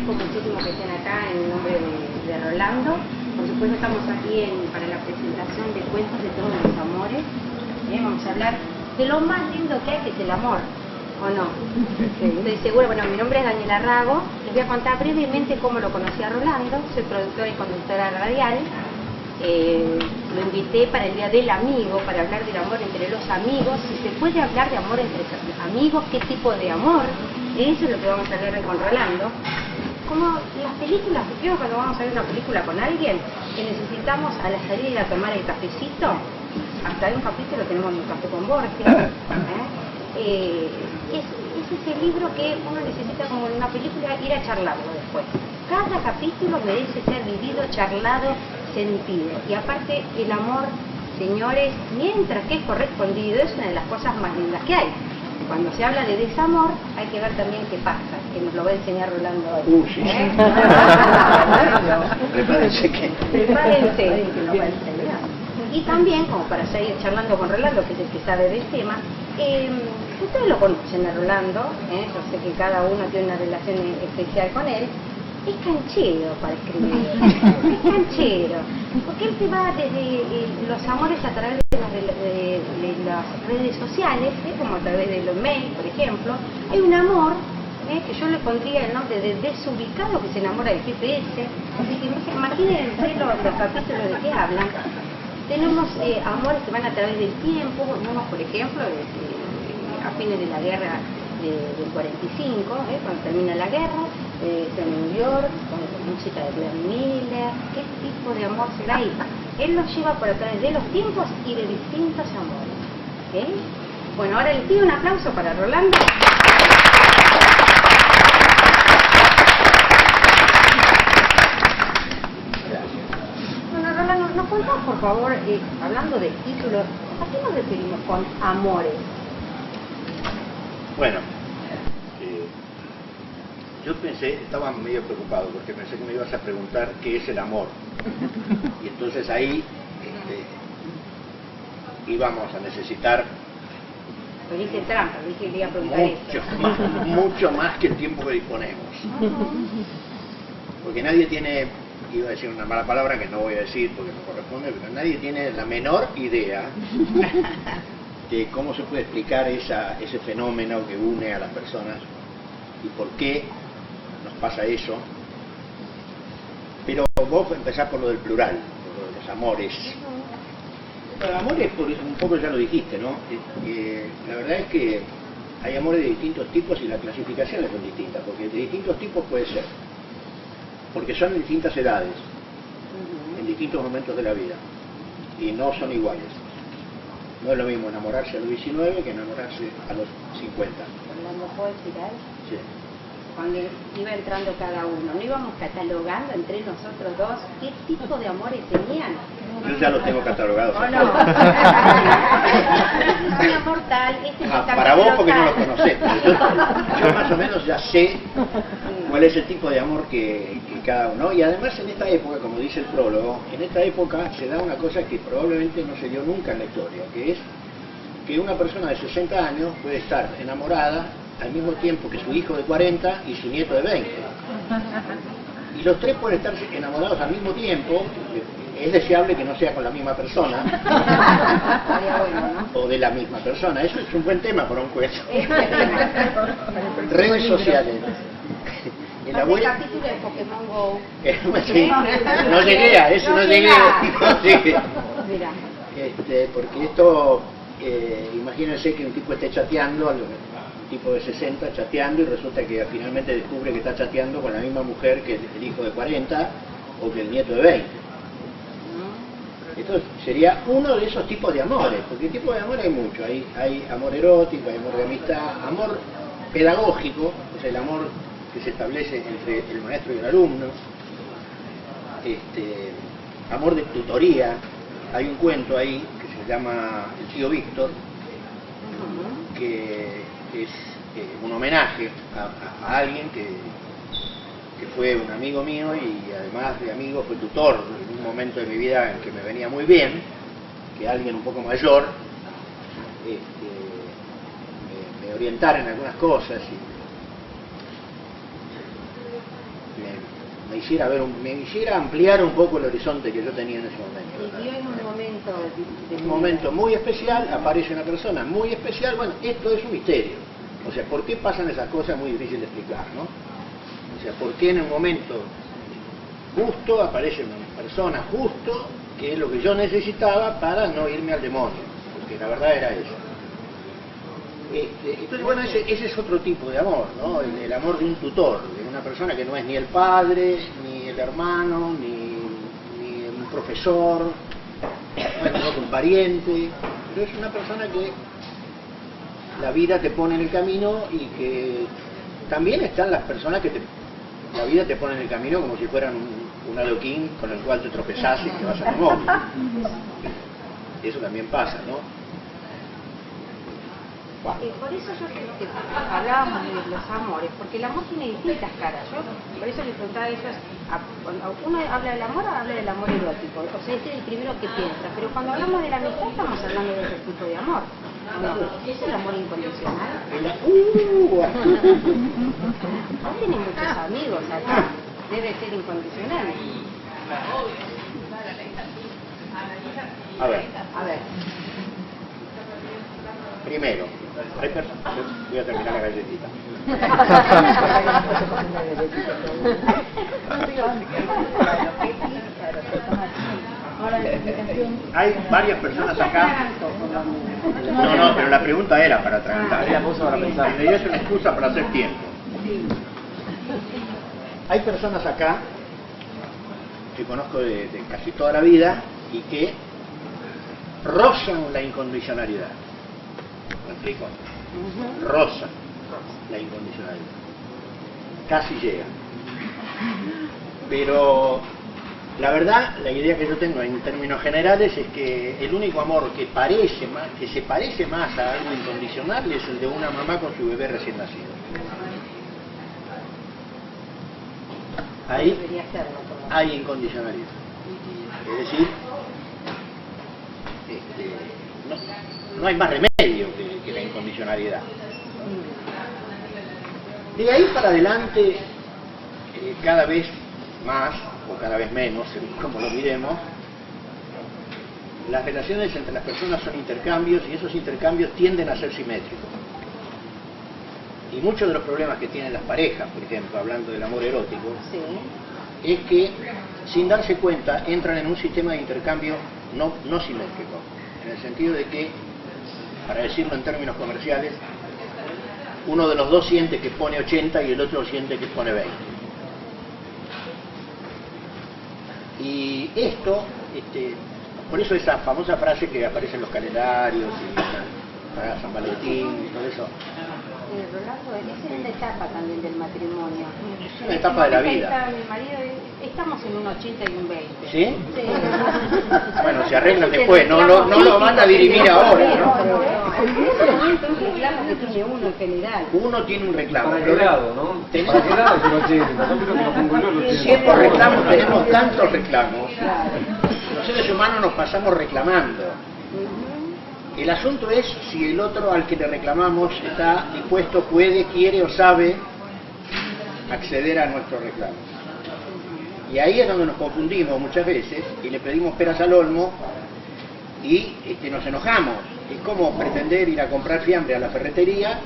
agradezco muchísimo que estén acá en nombre de Rolando. Por supuesto estamos aquí para la presentación de Cuentos de todos los amores. Vamos a hablar de lo más lindo que hay, que es el amor, ¿o no? Estoy segura. Bueno, mi nombre es Daniela Rago. Les voy a contar brevemente cómo lo conocí a Rolando. Soy productora y conductora radial. Lo invité para el Día del Amigo, para hablar del amor entre los amigos. Si se puede hablar de amor entre amigos, ¿qué tipo de amor? Eso es lo que vamos a hablar hoy con Rolando. Como las películas, creo que cuando vamos a ver una película con alguien, que necesitamos a la salida ir a tomar el cafecito, hasta hay un capítulo, tenemos un café con Borges, es ese libro que uno necesita, como en una película, ir a charlarlo después. Cada capítulo merece ser vivido, charlado, sentido. Y aparte, el amor, señores, mientras que es correspondido, es una de las cosas más lindas que hay. Cuando se habla de desamor, hay que ver también qué pasa, que nos lo va a enseñar Rolando hoy. Sí. Prepárense que nos va a enseñar. Y también, como para seguir charlando con Rolando, que es el que sabe del tema, ustedes lo conocen a Rolando, yo sé que cada uno tiene una relación especial con él. Es canchero para escribir, es canchero, porque él se va desde los amores a través de las redes sociales, como a través de los mails, por ejemplo. Hay un amor, que yo le pondría el nombre de desubicado, que se enamora del GPS. Así que imagínense los capítulos de qué hablan. Tenemos amores que van a través del tiempo. Tenemos, por ejemplo, a fines de la guerra del 45, cuando termina la guerra, en New York, con la música de Glenn Miller. ¿Qué tipo de amor será ahí? Él los lleva por a través de los tiempos y de distintos amores. Bueno, ahora les pido un aplauso para Rolando. Bueno, Rolando, ¿nos contás, por favor, hablando del título, a qué nos referimos con amores? Bueno, yo pensé, estaba medio preocupado porque pensé que me ibas a preguntar qué es el amor. Y entonces ahí íbamos a necesitar Pero hice trampa, dije que iba a preguntar mucho más que el tiempo que disponemos. Porque nadie tiene, iba a decir una mala palabra que no voy a decir porque no corresponde, pero nadie tiene la menor idea de cómo se puede explicar ese fenómeno que une a las personas y por qué nos pasa eso. Pero vos empezás por lo del plural, por lo de los amores. Bueno, amores, un poco ya lo dijiste, ¿no? La verdad es que hay amores de distintos tipos y las clasificaciones son distintas, porque de distintos tipos puede ser, porque son en distintas edades, en distintos momentos de la vida, y no son iguales. No es lo mismo enamorarse a los 19 que enamorarse a los 50. Rolando, ¿puedo decir algo? Sí. Cuando iba entrando cada uno, ¿no íbamos catalogando entre nosotros dos qué tipo de amores tenían? Yo ya los tengo catalogados. ¿O no? Un amor tal, para vos porque no los conocés. Yo más o menos ya sé cuál es el tipo de amor que cada uno. Y además en esta época, como dice el prólogo, en esta época se da una cosa que probablemente no se dio nunca en la historia, que es que una persona de 60 años puede estar enamorada al mismo tiempo que su hijo de 40 y su nieto de 20. Y los tres pueden estar enamorados al mismo tiempo. Es deseable que no sea con la misma persona o de la misma persona. Eso es un buen tema para un cuento. Redes sociales. El capítulo de Pokémon Go. Sí, no llegué a eso, no llegué. Mira. Porque esto, imagínense que un tipo esté chateando, un tipo de 60 chateando, y resulta que finalmente descubre que está chateando con la misma mujer que el hijo de 40 o que el nieto de 20. Esto sería uno de esos tipos de amores, porque tipo de amor hay mucho. Hay amor erótico, hay amor de amistad, amor pedagógico, es el amor que se establece entre el maestro y el alumno, amor de tutoría. Hay un cuento ahí que se llama El tío Víctor, que es un homenaje a alguien que fue un amigo mío y además de amigo fue tutor en un momento de mi vida en que me venía muy bien que alguien un poco mayor me orientara en algunas cosas y me hiciera ampliar un poco el horizonte que yo tenía en ese momento. Y dio en un momento de un momento muy especial, aparece una persona muy especial. Bueno, esto es un misterio. O sea, ¿por qué pasan esas cosas? Muy difícil de explicar, ¿no? O sea, ¿por qué en un momento justo aparece una persona justo, que es lo que yo necesitaba para no irme al demonio? Porque la verdad era eso. Entonces, bueno, ese es otro tipo de amor, ¿no? El amor de un tutor, de una persona que no es ni el padre, ni el hermano, ni un profesor, no es un pariente, pero es una persona que la vida te pone en el camino, y que también están las personas que la vida te pone en el camino como si fueran un adoquín con el cual te tropezás y te vas al demonio. Eso también pasa, ¿no? Por eso yo creo que hablábamos de los amores, porque el amor tiene distintas caras. Yo por eso le preguntaba a ellos, cuando uno habla del amor erótico, o sea, este es el primero que piensa, pero cuando hablamos de la amistad estamos hablando de otro tipo de amor. No, ¿es el amor incondicional? Vos tenés muchos amigos acá, debe ser incondicional. A ver. Primero, voy a terminar la galletita. Hay varias personas acá. No, pero la pregunta era para atragantar. La idea es una excusa para hacer tiempo. Hay personas acá que conozco de casi toda la vida y que rozan la incondicionalidad. ¿Me explico? Rozan la incondicionalidad. Casi llegan. Pero la verdad, la idea que yo tengo en términos generales es que el único amor que se parece más a algo incondicional es el de una mamá con su bebé recién nacido. Ahí hay incondicionalidad. Es decir, no hay más remedio que la incondicionalidad. De ahí para adelante, cada vez más o cada vez menos, según como lo miremos, las relaciones entre las personas son intercambios, y esos intercambios tienden a ser simétricos. Y muchos de los problemas que tienen las parejas, por ejemplo, hablando del amor erótico, sí, es que sin darse cuenta entran en un sistema de intercambio no simétrico, en el sentido de que, para decirlo en términos comerciales, uno de los dos siente que pone 80 y el otro siente que pone 20. Y esto, por eso esa famosa frase que aparece en los calendarios y para San Valentín y todo eso. Rolando, esa es una etapa también del matrimonio. Es una etapa de la vida. Está mi marido, estamos en un 80 y un 20. ¿Sí? Sí. Bueno, se arreglan después, no lo van a dirimir ahora, ¿no? En ese momento un reclamo que tiene uno en general. Uno tiene un reclamo. ¿Para qué lado, no? ¿Para qué lado es el 80? Yo creo que lo pongo yo, lo 80. Si es por reclamos, tenemos tantos reclamos. Los seres humanos nos pasamos reclamando. El asunto es si el otro al que le reclamamos está dispuesto, puede, quiere o sabe acceder a nuestros reclamos. Y ahí es donde nos confundimos muchas veces y le pedimos peras al olmo y nos enojamos. Es como pretender ir a comprar fiambre a la ferretería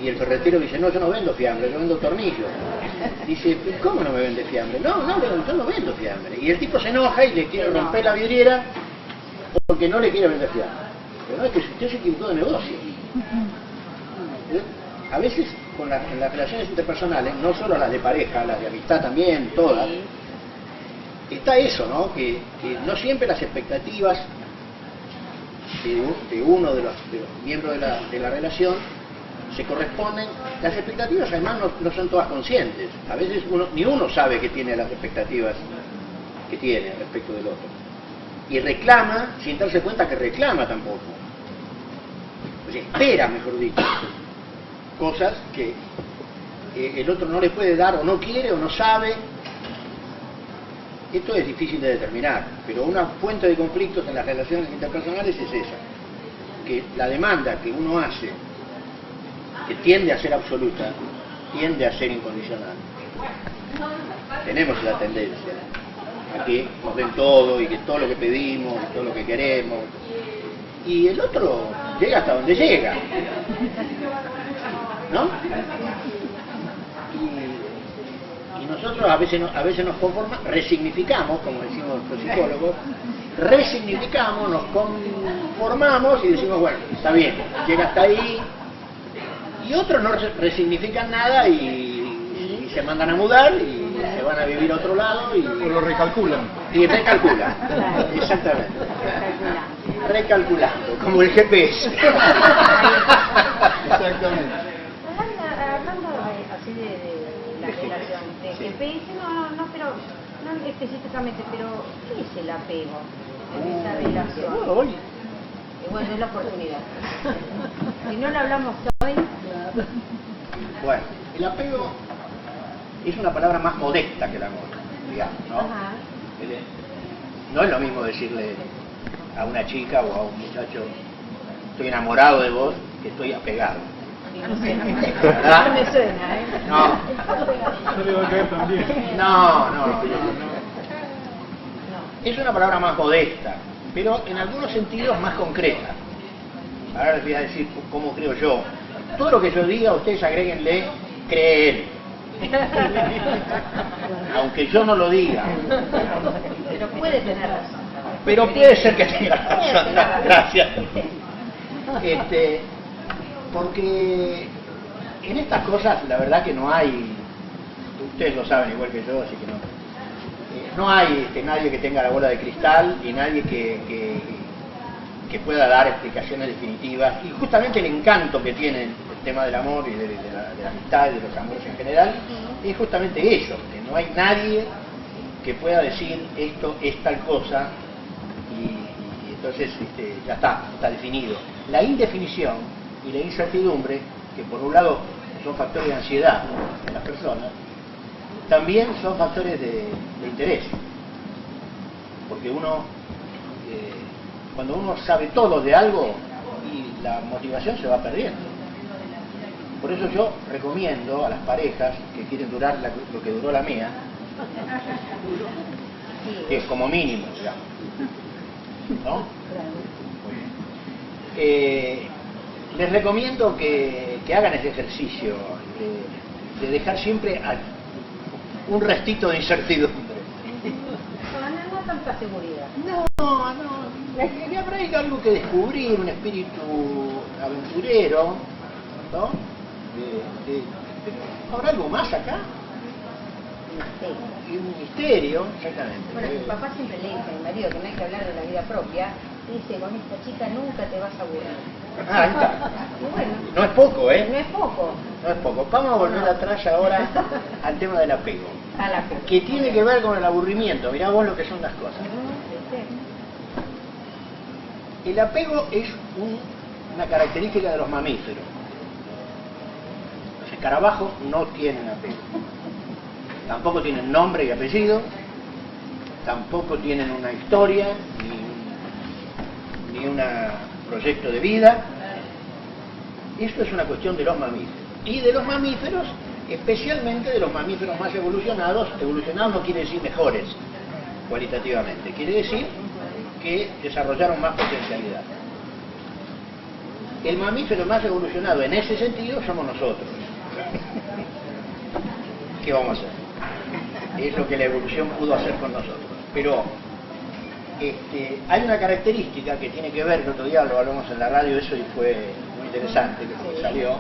y el ferretero dice, no, yo no vendo fiambre, yo vendo tornillos. Dice, ¿cómo no me vende fiambre? No, yo no vendo fiambre. Y el tipo se enoja y le quiere romper la vidriera porque no le quiere vender fiambre. Pero no, es que usted se equivocó de negocio. A veces en las relaciones interpersonales, no solo las de pareja, las de amistad también, todas, está eso, ¿no? Que no siempre las expectativas de uno de los miembros de la relación se corresponden. Las expectativas además no son todas conscientes. A veces ni uno sabe que tiene las expectativas que tiene respecto del otro. Y reclama sin darse cuenta que reclama tampoco. O sea, espera, mejor dicho, cosas que el otro no le puede dar, o no quiere, o no sabe. Esto es difícil de determinar, pero una fuente de conflictos en las relaciones interpersonales es esa, que la demanda que uno hace, que tiende a ser absoluta, tiende a ser incondicional. tenemos la tendencia a que nos den todo y que todo lo que pedimos, todo lo que queremos. Y el otro llega hasta donde llega, ¿no? Y nosotros a veces nos conformamos, resignificamos, como decimos los psicólogos, resignificamos, nos conformamos y decimos, bueno, está bien, llega hasta ahí. Y otros no resignifican nada y se mandan a mudar y se van a vivir a otro lado y O lo recalculan. recalculan. Exactamente. Recalculando, como el GPS. Exactamente. Hablando así de la relación de GPS, no, pero no específicamente, pero ¿qué es el apego en esa relación? Hoy. Y bueno, es la oportunidad. Si no lo hablamos hoy, Bueno, el apego es una palabra más modesta que el amor, digamos, ¿no? ajá. No es lo mismo decirle a una chica o a un muchacho, estoy enamorado de vos, que estoy apegado. No sé, no ¿Verdad? me suena, ¿eh? No, No le va a caer también. no. Es una palabra más modesta, pero en algunos sentidos más concreta. Ahora les voy a decir cómo creo yo. Todo lo que yo diga, ustedes agréguenle, cree él. Aunque yo no lo diga. Pero puede tener razón. Pero puede ser que tenga razón. Gracias. Porque en estas cosas la verdad que no hay, ustedes lo saben igual que yo, así que no hay nadie que tenga la bola de cristal y nadie que pueda dar explicaciones definitivas. Y justamente el encanto que tiene el tema del amor y de la amistad y de los amores en general es justamente eso, que no hay nadie que pueda decir esto es tal cosa y entonces ya está definido. La indefinición y la incertidumbre, que por un lado son factores de ansiedad en las personas, también son factores de interés, porque cuando uno sabe todo de algo, y la motivación se va perdiendo. Por eso yo recomiendo a las parejas que quieren durar lo que duró la mía, que es como mínimo, digamos, ¿no? Les recomiendo que hagan ese ejercicio de dejar siempre un restito de incertidumbre. No tanta seguridad. No. Que habrá algo que descubrir, un espíritu aventurero, ¿no? ¿Habrá algo más acá? Y un misterio, exactamente. Bueno, mi papá siempre le dice a mi marido que no hay que hablar de la vida propia. Dice, con esta chica nunca te vas a aburrir. Ahí está. Y bueno, No es poco, ¿eh? no es poco. No es poco. Vamos a volver atrás ahora al tema del apego, A la fe. que tiene que ver con el aburrimiento. Mirá vos lo que son las cosas. El apego es una característica de los mamíferos. Los escarabajos no tienen apego. Tampoco tienen nombre y apellido, tampoco tienen una historia, ni un proyecto de vida. Esto es una cuestión de los mamíferos. Y de los mamíferos, especialmente de los mamíferos más evolucionados. Evolucionados no quiere decir mejores cualitativamente, quiere decir que desarrollaron más potencialidad. El mamífero más evolucionado en ese sentido somos nosotros. ¿Qué vamos a hacer? Es lo que la evolución pudo hacer con nosotros. Pero hay una característica que tiene que ver, el otro día lo hablamos en la radio, eso y fue muy interesante que salió,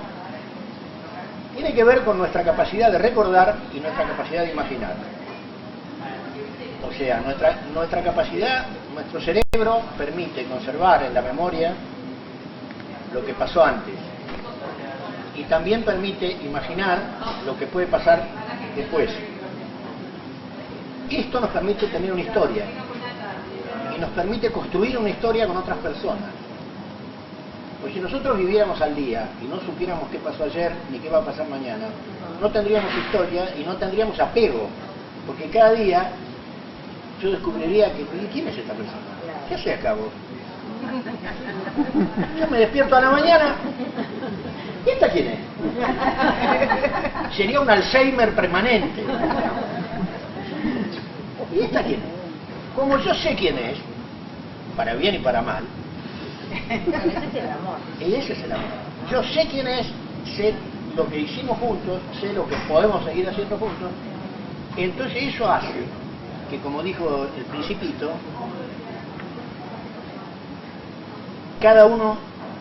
tiene que ver con nuestra capacidad de recordar y nuestra capacidad de imaginar. O sea, nuestra capacidad, nuestro cerebro permite conservar en la memoria lo que pasó antes y también permite imaginar lo que puede pasar después. Esto nos permite tener una historia y nos permite construir una historia con otras personas. Pues si nosotros viviéramos al día y no supiéramos qué pasó ayer ni qué va a pasar mañana, no tendríamos historia y no tendríamos apego, porque cada día yo descubriría que ¿quién es esta persona? ¿Qué hace acá vos? Yo me despierto a la mañana ¿Y esta quién es? Sería un Alzheimer permanente. ¿Y esta quién es? Como yo sé quién es, para bien y para mal, Ese es el amor. y ese es el amor. Yo sé quién es, sé lo que hicimos juntos, sé lo que podemos seguir haciendo juntos. Entonces eso hace que, como dijo el Principito, cada uno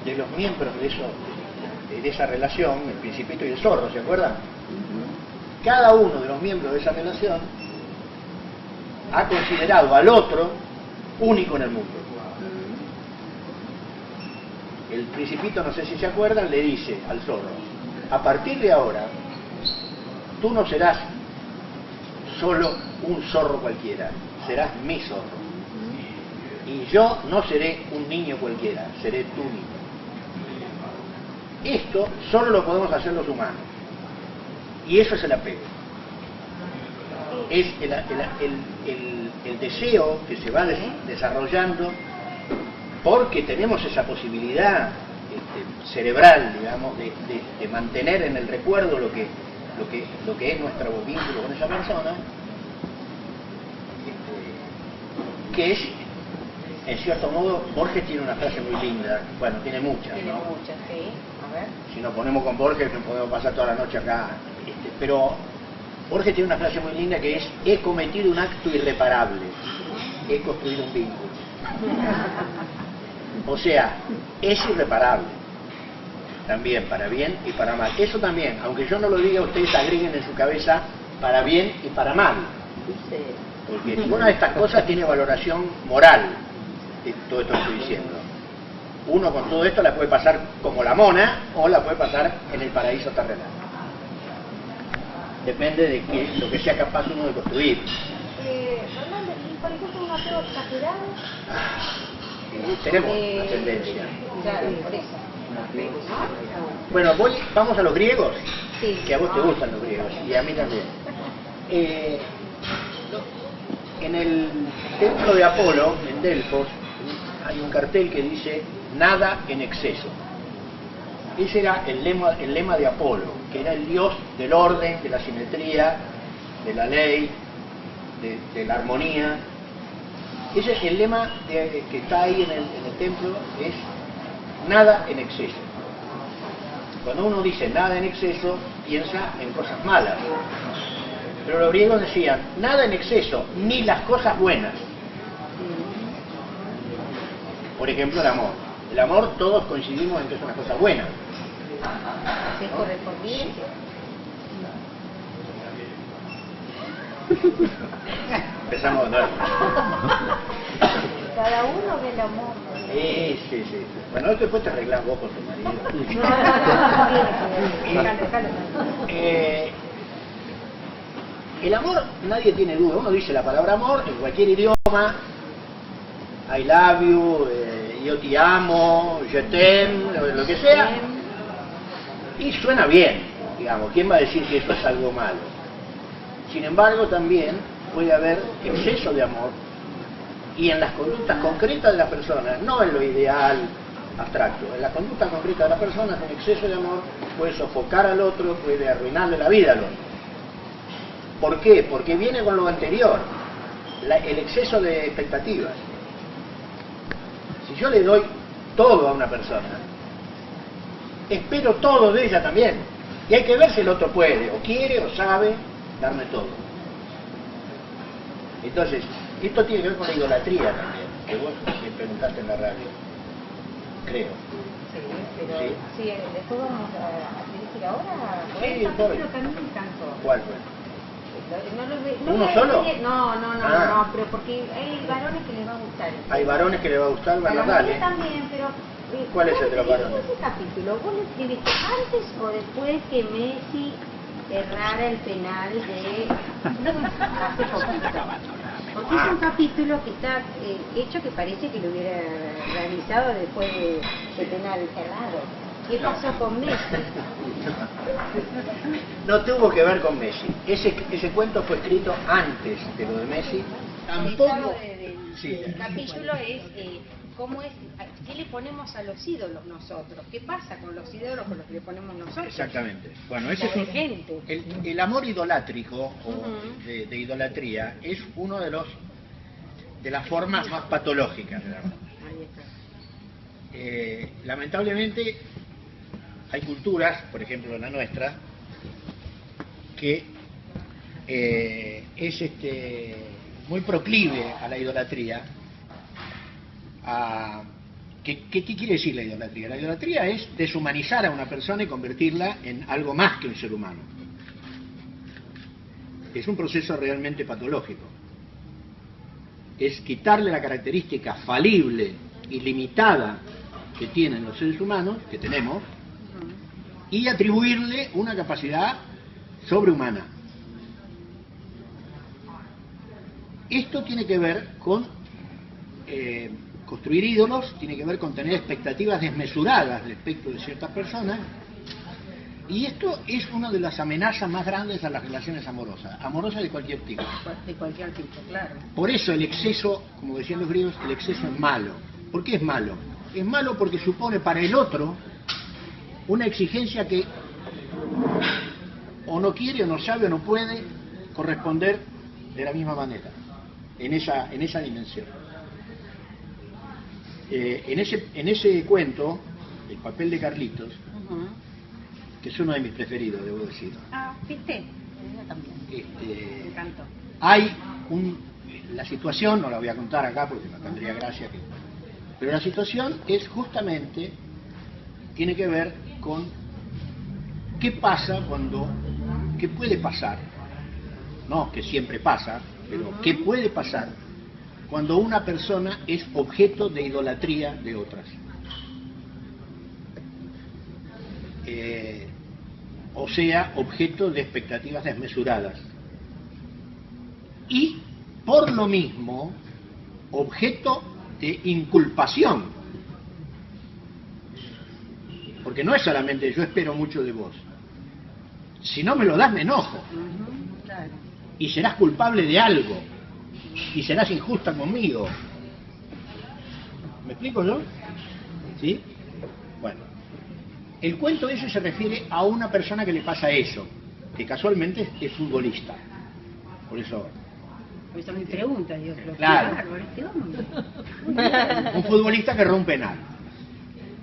de los miembros de esa relación, el Principito y el zorro, ¿se acuerdan? Cada uno de los miembros de esa relación ha considerado al otro único en el mundo. El Principito, no sé si se acuerdan, le dice al zorro: a partir de ahora, tú no serás solo un zorro cualquiera, serás mi zorro. Y yo no seré un niño cualquiera, seré tu niño. Esto solo lo podemos hacer los humanos. Y eso es el apego. Es el deseo que se va desarrollando porque tenemos esa posibilidad cerebral, digamos, de mantener en el recuerdo lo que es nuestro vínculo con esa persona, que es, en cierto modo, Borges tiene una frase muy linda, bueno, tiene muchas, Tiene ¿no? muchas, sí. A ver. Si nos ponemos con Borges, nos podemos pasar toda la noche acá, pero Borges tiene una frase muy linda que es: he cometido un acto irreparable, he construido un vínculo. O sea, es irreparable, también para bien y para mal. Eso también, aunque yo no lo diga, ustedes agreguen en su cabeza para bien y para mal, porque ninguna de estas cosas tiene valoración moral de todo esto que estoy diciendo. Uno con todo esto la puede pasar como la mona o la puede pasar en el paraíso terrenal. Depende de lo que sea capaz uno de construir. Rolando, ¿y por ejemplo un apego exagerado? Tenemos una tendencia. Claro, por eso. ¿No? Bueno, vamos a los griegos, Sí. que a vos te gustan los griegos, y a mí también. En el templo de Apolo, en Delfos, hay un cartel que dice: nada en exceso. Ese era el lema de Apolo, que era el dios del orden, de la simetría, de la ley, de la armonía. Ese es el lema que está ahí en el templo, es nada en exceso. Cuando uno dice nada en exceso, piensa en cosas malas. Pero los griegos decían: nada en exceso, ni las cosas buenas. Por ejemplo, el amor. El amor, todos coincidimos en que es una cosa buena. ¿Es correspondiente? Empezamos a andar. Cada uno ve el amor. Sí. Bueno, esto después te arreglás vos con tu marido. El amor, nadie tiene duda. Uno dice la palabra amor en cualquier idioma: I love you, yo te amo, je t'aime, lo que sea, y suena bien, digamos. ¿Quién va a decir que eso es algo malo? Sin embargo, también puede haber exceso de amor, y en las conductas concretas de las personas, no en lo ideal abstracto, en las conductas concretas de las personas, un exceso de amor puede sofocar al otro, puede arruinarle la vida al otro. ¿Por qué? Porque viene con lo anterior, el exceso de expectativas. Si yo le doy todo a una persona, espero todo de ella también. Y hay que ver si el otro puede, o quiere, o sabe darme todo. Entonces, esto tiene que ver con la idolatría también, que vos me preguntaste en la radio, creo. Sí, pero Sí. después vamos a dirigir ahora. Sí, Esta, todo. pero también me encantó. ¿Cuál fue? ¿Uno solo? No, pero porque hay varones que les va a gustar. Hay varones que les va a gustar, A bueno, las dale. mujeres también, pero... ¿Cuál es el de los varones? Ese capítulo, ¿vos lo escribiste antes o después que Messi errara el penal de hace poquito? Porque es un capítulo que está hecho que parece que lo hubiera realizado después de penal errado. ¿Qué pasó con Messi? No tuvo que ver con Messi. Ese cuento fue escrito antes de lo de Messi. El Tampoco. del capítulo es cómo es, qué le ponemos a los ídolos nosotros, qué pasa con los ídolos con los que le ponemos nosotros. Exactamente. Bueno, ese es Pobre gente. el amor idolátrico o Ujú. de idolatría es uno de las formas más patológicas del amor. Ahí está. Lamentablemente hay culturas, por ejemplo la nuestra, que es muy proclive a la idolatría. ¿Qué quiere decir la idolatría? La idolatría es deshumanizar a una persona y convertirla en algo más que un ser humano. Es un proceso realmente patológico. Es quitarle la característica falible y limitada que tienen los seres humanos, que tenemos, y atribuirle una capacidad sobrehumana. Esto tiene que ver con construir ídolos, tiene que ver con tener expectativas desmesuradas respecto de ciertas personas, y esto es una de las amenazas más grandes a las relaciones amorosas de cualquier tipo. De cualquier tipo, claro. Por eso el exceso, como decían los griegos, el exceso es malo. ¿Por qué es malo? Es malo porque supone para el otro una exigencia que o no quiere, o no sabe, o no puede corresponder de la misma manera, en esa dimensión. En ese cuento, el papel de Carlitos, que es uno de mis preferidos, debo decir. Ah, ¿viste? Yo también. Me encantó. Hay la situación, no la voy a contar acá porque no tendría gracia, pero la situación es justamente, tiene que ver con qué pasa qué puede pasar, no que siempre pasa, pero qué puede pasar cuando una persona es objeto de idolatría de otras. O sea, objeto de expectativas desmesuradas. Y, por lo mismo, objeto de inculpación. Porque no es solamente yo espero mucho de vos. Si no me lo das, me enojo. Claro. Y serás culpable de algo. Y serás injusta conmigo. ¿Me explico yo? ¿Sí? Bueno. El cuento ese se refiere a una persona que le pasa eso, que casualmente es futbolista. Por eso... Pues esa es mi pregunta, Dios, pero Claro. qué bárbaro este hombre. Un futbolista que rompe penal,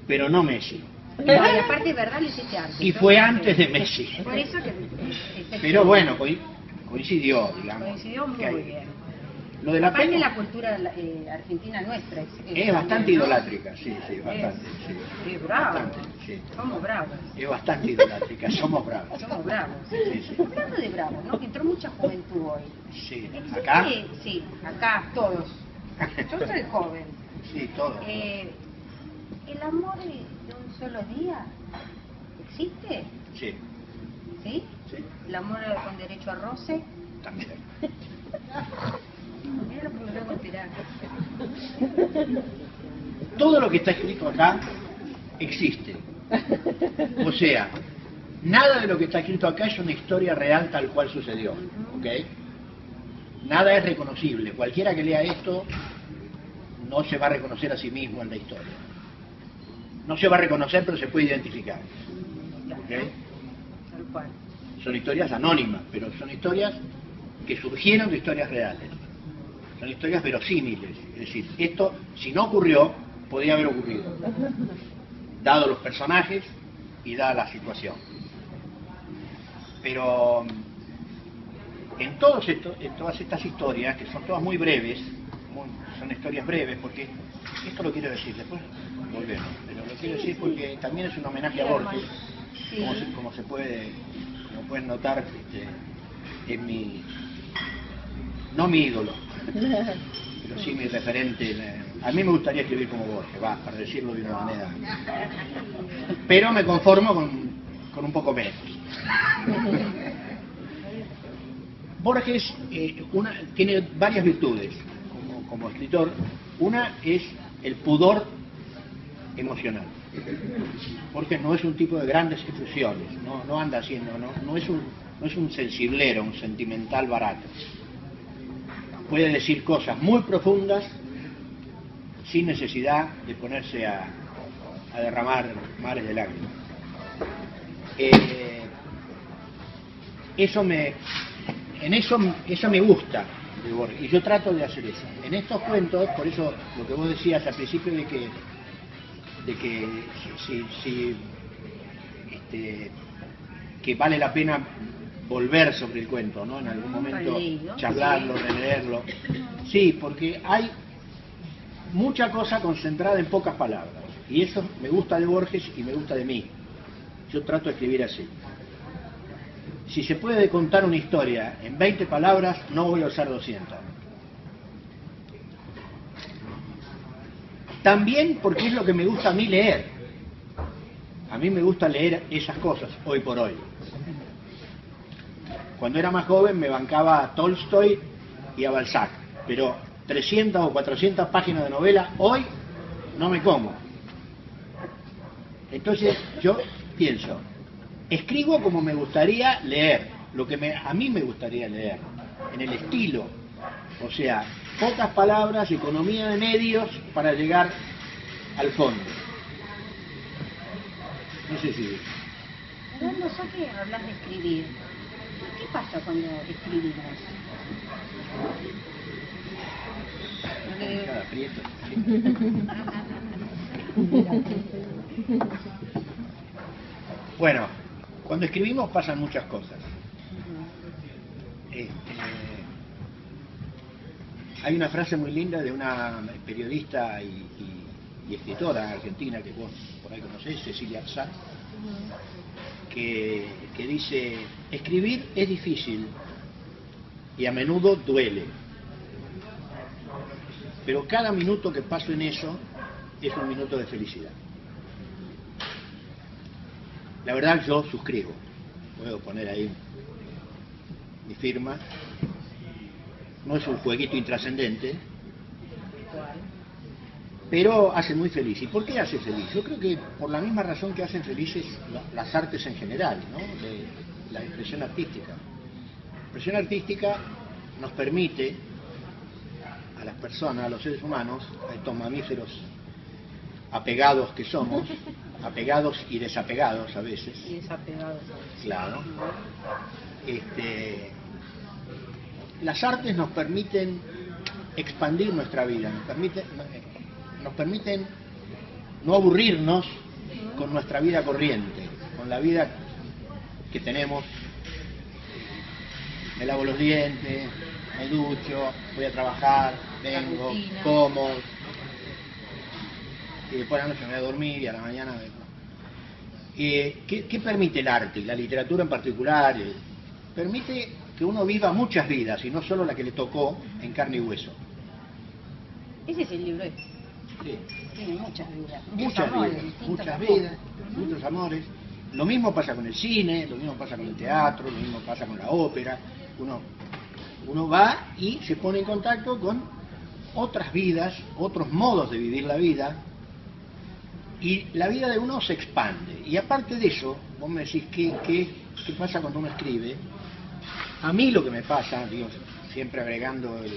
pero no Messi. No, y aparte, ¿verdad? Lo hiciste antes. Y ¿no? fue antes de Messi. Por eso que... Pero bueno, coincidió, digamos. Coincidió muy que hay. bien. Lo de la Aparte pena la cultura argentina nuestra es bastante ¿no? idolátrica, sí, bastante. Sí. Es bravo. Bastante, sí. Somos bravos. Es bastante idolátrica, somos bravos. Somos bravos. Sí. Hablando de bravos, ¿no? Que entró mucha juventud hoy. Sí, ¿Existe? acá, Sí, acá, todos. Yo soy joven. sí, todo. ¿El amor de un solo día existe? Sí, ¿Sí? sí, ¿El amor con derecho a roce? también. Mira lo que me vengo a enterar. Todo lo que está escrito acá existe. O sea, nada de lo que está escrito acá es una historia real tal cual sucedió. ¿Ok? Nada es reconocible. Cualquiera que lea esto no se va a reconocer a sí mismo en la historia. No se va a reconocer, pero se puede identificar. ¿Ok? Tal cual. Son historias anónimas, pero son historias que surgieron de historias reales. Son historias verosímiles. Es decir, esto, si no ocurrió, podía haber ocurrido, dado los personajes y dada la situación. Pero en todas estas historias, que son todas muy breves, son historias breves, porque esto lo quiero decir, después volvemos, pero lo quiero decir porque también es un homenaje a Borges, Sí. como pueden notar, en no mi ídolo, pero sí mi referente. A mí me gustaría escribir como Borges, para decirlo de una manera, pero me conformo con un poco menos. Borges tiene varias virtudes como escritor. Una es el pudor emocional. Borges no es un tipo de grandes efusiones, no anda haciendo, no es un sensiblero, un sentimental barato. Puede decir cosas muy profundas sin necesidad de ponerse a derramar mares de lágrimas. Eso me gusta de Borges, y yo trato de hacer eso. En estos cuentos, por eso lo que vos decías al principio de que que vale la pena volver sobre el cuento, ¿no? En algún momento charlarlo, releerlo. Sí, porque hay mucha cosa concentrada en pocas palabras, y eso me gusta de Borges y me gusta de mí. Yo trato de escribir así. Si se puede contar una historia en 20 palabras, no voy a usar 200. También porque es lo que me gusta a mí leer. A mí me gusta leer esas cosas, hoy por hoy. Cuando era más joven me bancaba a Tolstoy y a Balzac, pero 300 o 400 páginas de novela, hoy no me como. Entonces yo pienso, escribo como me gustaría leer, lo que a mí me gustaría leer, en el estilo, o sea, pocas palabras, economía de medios para llegar al fondo. No sé si... Hablando, ya que hablas de escribir, ¿qué pasa cuando escribimos? Cada aprieto. Bueno, cuando escribimos pasan muchas cosas. Hay una frase muy linda de una periodista y escritora argentina que vos por ahí conocés, Cecilia Psá, que dice: escribir es difícil y a menudo duele, pero cada minuto que paso en eso es un minuto de felicidad. La verdad, yo suscribo, puedo poner ahí mi firma. No es un jueguito intrascendente, pero hace muy feliz. ¿Y por qué hace feliz? Yo creo que por la misma razón que hacen felices las artes en general, ¿no? La expresión artística. La expresión artística nos permite a las personas, a los seres humanos, a estos mamíferos apegados que somos, apegados y desapegados a veces. Y desapegados. Claro. Las artes nos permiten expandir nuestra vida, nos permiten no aburrirnos con nuestra vida corriente, con la vida que tenemos. Me lavo los dientes, me ducho, voy a trabajar, vengo, como, y después a la noche me voy a dormir y a la mañana ¿qué permite el arte y la literatura en particular? Permite que uno viva muchas vidas y no solo la que le tocó en carne y hueso. Ese es el libro. Sí. Tiene muchas vidas. Muchas vidas, muchos amores. Lo mismo pasa con el cine, lo mismo pasa con el teatro, lo mismo pasa con la ópera. Uno va y se pone en contacto con otras vidas, otros modos de vivir la vida, y la vida de uno se expande. Y aparte de eso, vos me decís, ¿qué pasa cuando uno escribe? A mí lo que me pasa, digo, siempre agregando el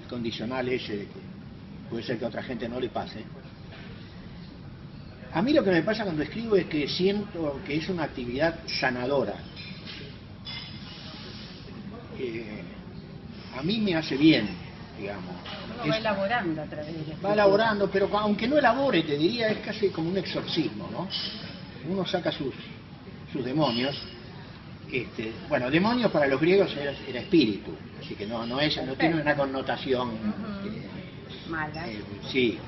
condicional ese de que puede ser que a otra gente no le pase, a mí lo que me pasa cuando escribo es que siento que es una actividad sanadora. A mí me hace bien, digamos. Uno va elaborando a través de la escritura. Va elaborando, pero aunque no elabore, te diría, es casi como un exorcismo, ¿no? Uno saca sus demonios. Bueno, demonios para los griegos era espíritu, así que no tiene una connotación mala. Sí,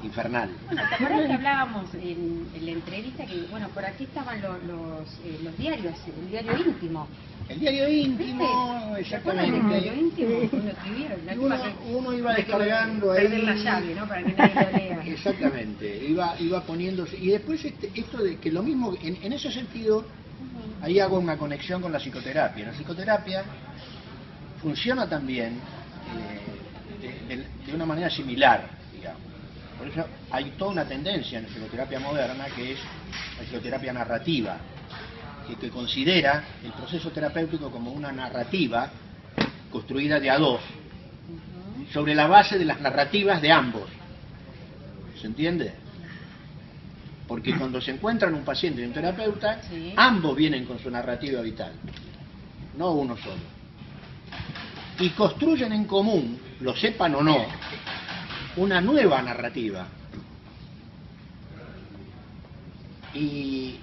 infernal. Bueno, ¿te acuerdas que hablábamos en la entrevista que, bueno, por aquí estaban los diarios, el diario íntimo? El diario íntimo, exactamente. El diario íntimo, uno escribía, uno iba descargando ahí. Perder la llave, ¿no? Para que nadie lo lea. Exactamente, iba poniéndose. Y después esto de que lo mismo, en ese sentido, ahí hago una conexión con la psicoterapia. La psicoterapia funciona también de una manera similar, digamos. Por eso hay toda una tendencia en la psicoterapia moderna que es la psicoterapia narrativa, que considera el proceso terapéutico como una narrativa construida de a dos, sobre la base de las narrativas de ambos. ¿Se entiende? Porque cuando se encuentran un paciente y un terapeuta, Sí. ambos vienen con su narrativa vital, no uno solo. Y construyen en común, lo sepan o no, una nueva narrativa. Y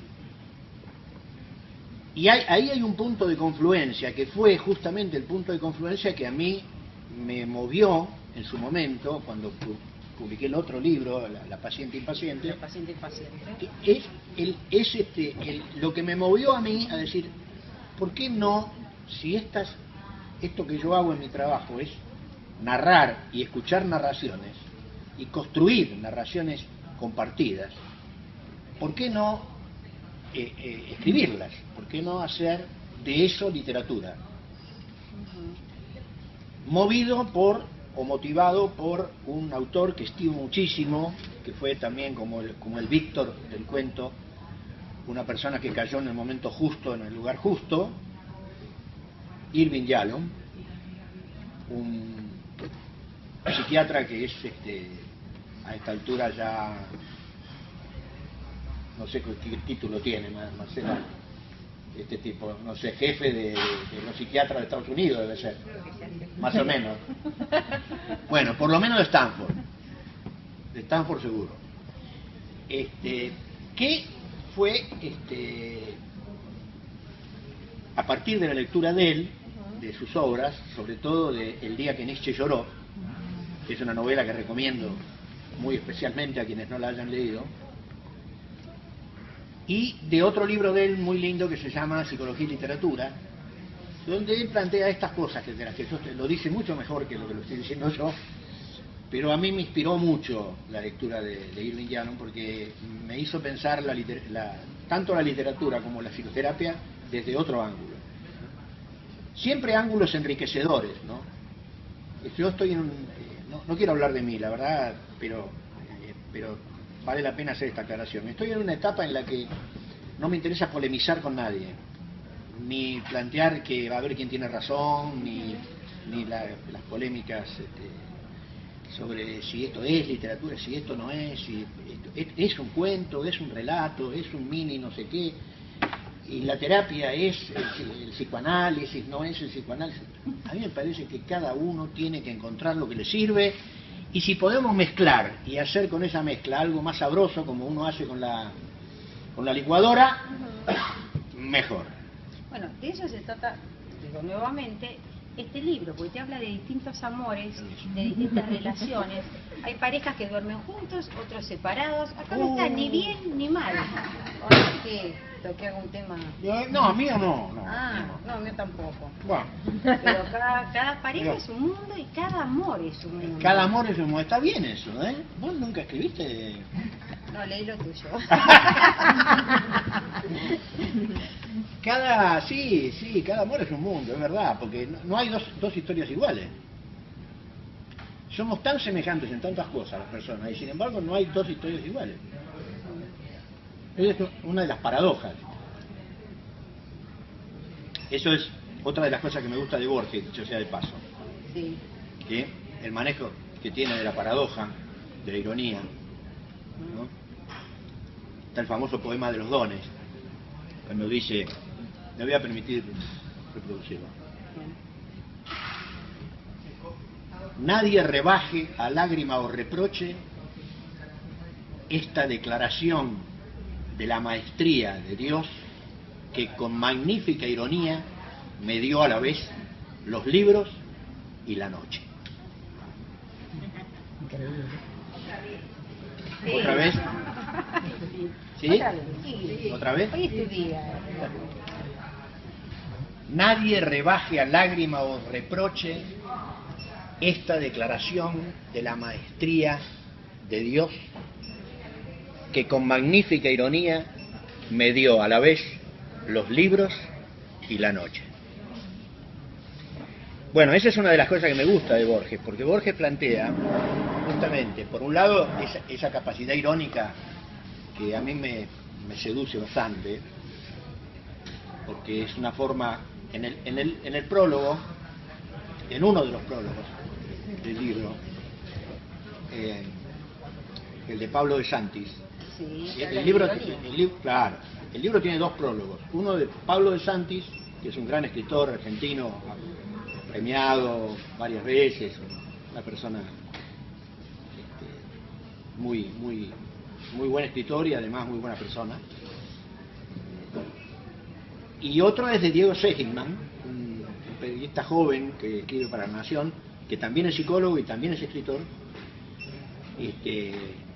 ahí hay un punto de confluencia, que fue justamente el punto de confluencia que a mí me movió en su momento, cuando publiqué el otro libro, La paciente impaciente. La paciente impaciente. Es lo que me movió a mí a decir, ¿por qué no, si esto que yo hago en mi trabajo es narrar y escuchar narraciones y construir narraciones compartidas, ¿por qué no escribirlas? ¿Por qué no hacer de eso literatura? Movido o motivado por un autor que estimo muchísimo, que fue también como el Víctor del cuento, una persona que cayó en el momento justo, en el lugar justo, Irving Yalom, un psiquiatra que es a esta altura ya, no sé qué título tiene, Marcela, este tipo, no sé, jefe de los psiquiatras de Estados Unidos debe ser, más o menos. Bueno, por lo menos de Stanford seguro. ¿Qué fue a partir de la lectura de él, de sus obras, sobre todo de El día que Nietzsche lloró, que es una novela que recomiendo muy especialmente a quienes no la hayan leído, y de otro libro de él muy lindo que se llama Psicología y Literatura, donde él plantea estas cosas, de las que yo lo dice mucho mejor que lo que lo estoy diciendo yo, pero a mí me inspiró mucho la lectura de Irving Yalom, porque me hizo pensar tanto la literatura como la psicoterapia desde otro ángulo. Siempre ángulos enriquecedores, ¿no? Yo estoy en no quiero hablar de mí, la verdad, pero vale la pena hacer esta aclaración. Estoy en una etapa en la que no me interesa polemizar con nadie, ni plantear que va a haber quien tiene razón, ni las polémicas sobre si esto es literatura, si esto no es, si es un cuento, es un relato, es un mini no sé qué, y la terapia es el psicoanálisis, no es el psicoanálisis. A mí me parece que cada uno tiene que encontrar lo que le sirve, y si podemos mezclar y hacer con esa mezcla algo más sabroso, como uno hace con la licuadora, mejor. Bueno, de eso se trata, digo nuevamente, este libro, porque te habla de distintos amores, de distintas relaciones. Hay parejas que duermen juntos, otros separados. Acá no está ni bien ni mal. O no es que toqué algún tema. No, mío no. No, mío tampoco. Bueno. Pero cada pareja es un mundo y cada amor es un mundo. Cada amor es un mundo. Está bien eso, ¿eh? ¿Vos nunca escribiste? No, leí lo tuyo. Cada amor es un mundo, es verdad, porque no hay dos historias iguales. Somos tan semejantes en tantas cosas las personas, y sin embargo no hay dos historias iguales. Esa es una de las paradojas. Eso es otra de las cosas que me gusta de Borges, dicho sea de paso. Sí. Que el manejo que tiene de la paradoja, de la ironía, ¿no? Está el famoso poema de los dones, cuando dice, me voy a permitir reproducirlo. Nadie rebaje a lágrima o reproche esta declaración de la maestría de Dios, que con magnífica ironía me dio a la vez los libros y la noche. Sí. ¿Otra vez? ¿Sí? Sí. ¿Otra vez? Hoy es tu día. Nadie rebaje a lágrima o reproche esta declaración de la maestría de Dios, que con magnífica ironía me dio a la vez los libros y la noche. Bueno, esa es una de las cosas que me gusta de Borges, porque Borges plantea justamente, por un lado, esa capacidad irónica que a mí me seduce bastante, porque es una forma, en el prólogo, en uno de los prólogos del libro, el de Pablo de Santis. Sí, El libro, claro, el libro tiene dos prólogos. Uno de Pablo de Santis, que es un gran escritor argentino, premiado varias veces, una persona muy buen escritor y además muy buena persona. Y otro es de Diego Seligman, un periodista joven que escribe para La Nación, que también es psicólogo y también es escritor,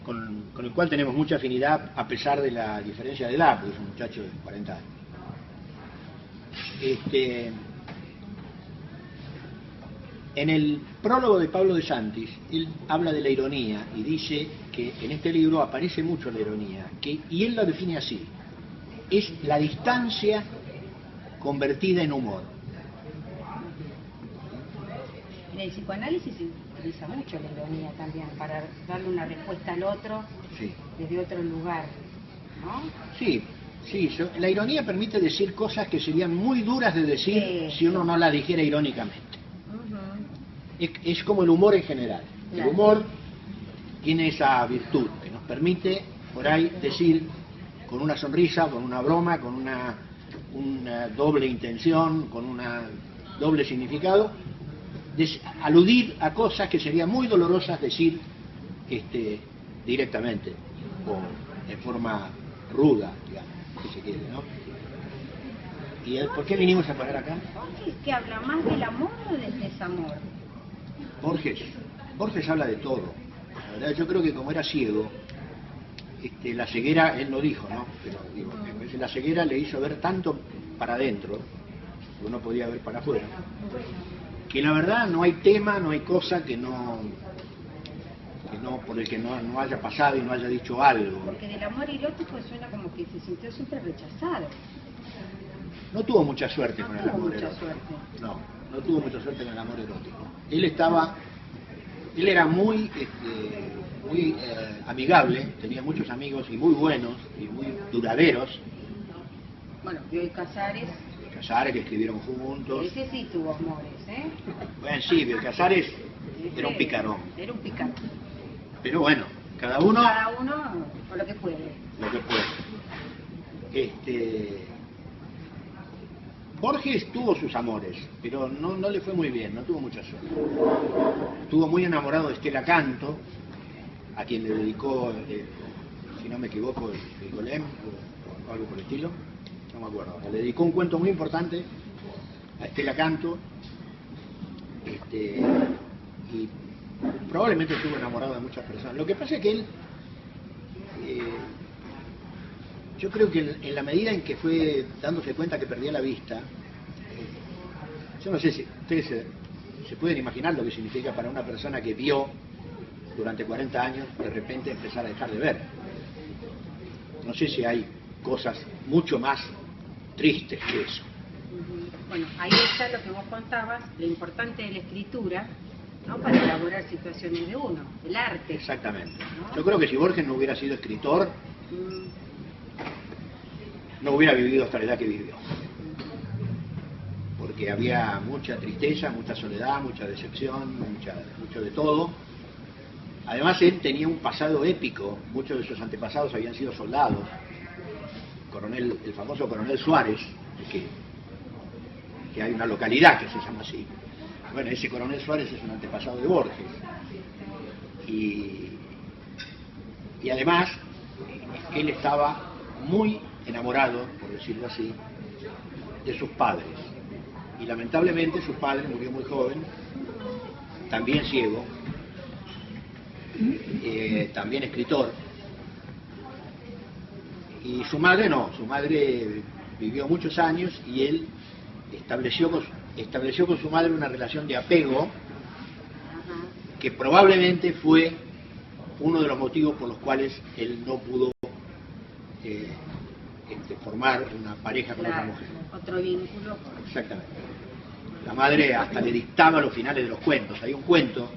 con el cual tenemos mucha afinidad a pesar de la diferencia de edad, porque es un muchacho de 40 años. En el prólogo de Pablo de Santis, él habla de la ironía y dice que en este libro aparece mucho la ironía, y él la define así: es la distancia convertida en humor. En el psicoanálisis se utiliza mucho la ironía también, para darle una respuesta al otro, sí, desde otro lugar, ¿no? Sí, la ironía permite decir cosas que serían muy duras de decir si uno no la dijera irónicamente. Es como el humor en general. Claro. El humor tiene esa virtud que nos permite por ahí decir con una sonrisa, con una broma, con una doble intención, con un doble significado, aludir a cosas que serían muy dolorosas decir directamente o de forma ruda, digamos, si se quiere, ¿no? ¿Y por qué vinimos a parar acá? Borges, que habla más del amor o del desamor. Borges habla de todo. La verdad, yo creo que como era ciego, la ceguera, él lo dijo, ¿no? Pero digo, la ceguera le hizo ver tanto para adentro, que uno podía ver para afuera, que la verdad no hay tema, no hay cosa que no por el que no haya pasado y no haya dicho algo. Porque del amor erótico suena como que se sintió siempre rechazado. No tuvo mucha suerte con el amor erótico. No tuvo mucha suerte con el amor erótico. Él era muy amigable, tenía muchos amigos y muy buenos y muy duraderos. Bueno, Bioy Casares, que escribieron juntos. Ese sí tuvo amores, ¿eh? Bueno, sí, Bioy Casares era un picarón. Era un picarón. Pero bueno, cada uno con lo que puede. Borges tuvo sus amores, pero no le fue muy bien, no tuvo mucha suerte. Estuvo muy enamorado de Estela Canto, a quien le dedicó, si no me equivoco, el Golem, o algo por el estilo, no me acuerdo. Le dedicó un cuento muy importante a Estela Canto, y probablemente estuvo enamorado de muchas personas. Lo que pasa es que él, yo creo que en la medida en que fue dándose cuenta que perdía la vista, yo no sé si ustedes se pueden imaginar lo que significa para una persona que vio durante 40 años de repente empezar a dejar de ver. No sé si hay cosas mucho más tristes que eso. Bueno, ahí está lo que vos contabas, lo importante de la escritura, ¿no? Para elaborar situaciones de uno, el arte. Exactamente, ¿no? Yo creo que si Borges no hubiera sido escritor, no hubiera vivido hasta la edad que vivió, porque había mucha tristeza, mucha soledad, mucha decepción, mucho de todo. Además él tenía un pasado épico, muchos de sus antepasados habían sido soldados. El famoso coronel Suárez, que hay una localidad que se llama así. Bueno, ese coronel Suárez es un antepasado de Borges. Y además él estaba muy enamorado, por decirlo así, de sus padres. Y lamentablemente su padre murió muy joven, también ciego, también escritor. Y su madre no, su madre vivió muchos años y él estableció con su madre una relación de apego que probablemente fue uno de los motivos por los cuales él no pudo formar una pareja con otra mujer. Otro vínculo. Exactamente. La madre hasta le dictaba los finales de los cuentos. Hay un cuento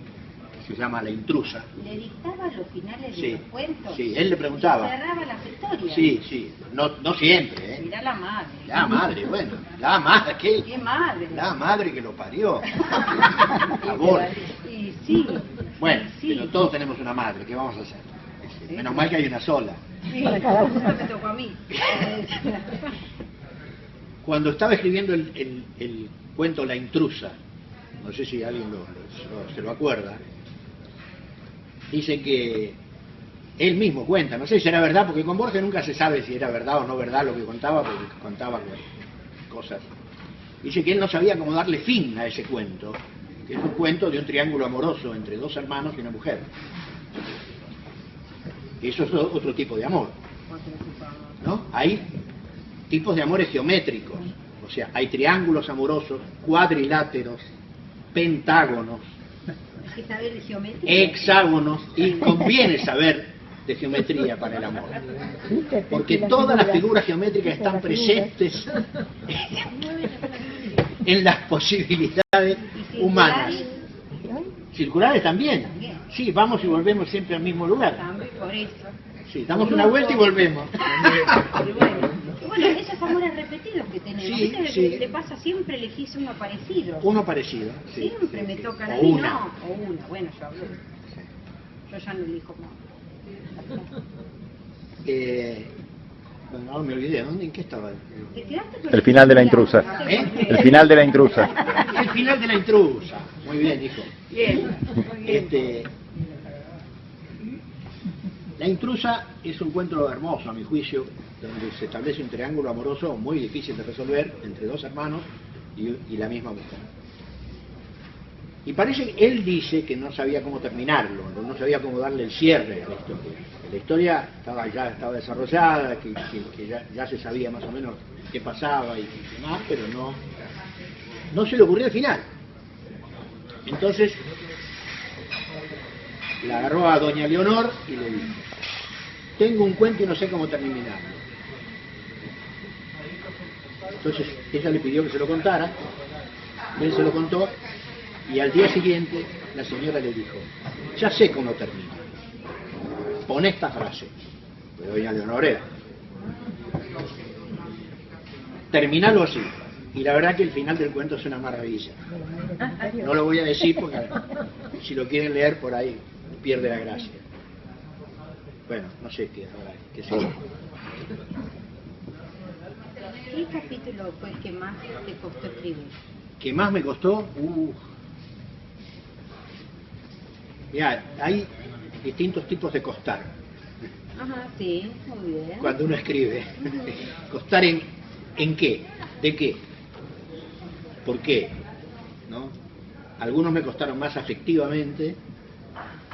que se llama La intrusa. ¿Le dictaba los finales de los cuentos? Sí, él le preguntaba. ¿Cerraba las historias? Sí. No siempre, ¿eh? Mirá la madre. La madre, bueno. La madre, ¿Qué madre? La madre que lo parió. Por favor. Y sí. Bueno, sí. pero todos tenemos una madre, ¿qué vamos a hacer? Menos mal que hay una sola. Sí, justo me tocó a mí. Cuando estaba escribiendo el cuento La intrusa, no sé si alguien se lo acuerda, dice que él mismo cuenta, no sé si era verdad, porque con Borges nunca se sabe si era verdad o no verdad lo que contaba, porque contaba cosas. Dice que él no sabía cómo darle fin a ese cuento, que es un cuento de un triángulo amoroso entre dos hermanos y una mujer. Y eso es otro tipo de amor, ¿no? Hay tipos de amores geométricos, o sea, hay triángulos amorosos, cuadriláteros, pentágonos, Hay que saber de geometría. hexágonos, y conviene saber de geometría para el amor, porque todas las figuras geométricas están presentes en las posibilidades humanas. Circulares también. Sí, vamos y volvemos siempre al mismo lugar. También por eso. Sí, damos una vuelta y volvemos. Y bueno, esos amores repetidos que tenemos, Sí, ¿viste? sí. Le pasa siempre, elegís uno parecido. Uno parecido. Sí, Siempre sí, me sí. tocan a O mí, una. no. O una, bueno, yo hablo. Yo ya no elijo más. Bueno, ahora me olvidé, ¿en qué estaba? ¿Te quedaste con El final de la intrusa. ¿Eh? El final de la intrusa. El final de La intrusa. Muy bien, hijo. Bien, muy bien. La intrusa es un cuento hermoso, a mi juicio, donde se establece un triángulo amoroso muy difícil de resolver entre dos hermanos y la misma mujer. Y parece que él dice que no sabía cómo terminarlo, no sabía cómo darle el cierre a la historia. La historia ya estaba desarrollada, que ya se sabía más o menos qué pasaba y demás, pero no se le ocurrió el final. Entonces la agarró a doña Leonor y le dijo: tengo un cuento y no sé cómo terminarlo. Entonces ella le pidió que se lo contara, él se lo contó, y al día siguiente la señora le dijo: ya sé cómo termina, pon esta frase. De doña Leonor era: terminalo así. Y la verdad que el final del cuento es una maravilla. No lo voy a decir porque si lo quieren leer por ahí pierde la gracia. Bueno, no sé qué ahora, qué sigue. ¿Qué capítulo fue el que más te costó escribir? ¿Qué más me costó? Mirá, hay distintos tipos de costar Ajá, sí, muy bien. cuando uno escribe. ¿Costar en qué? ¿De qué? ¿Por qué? ¿No? Algunos me costaron más afectivamente,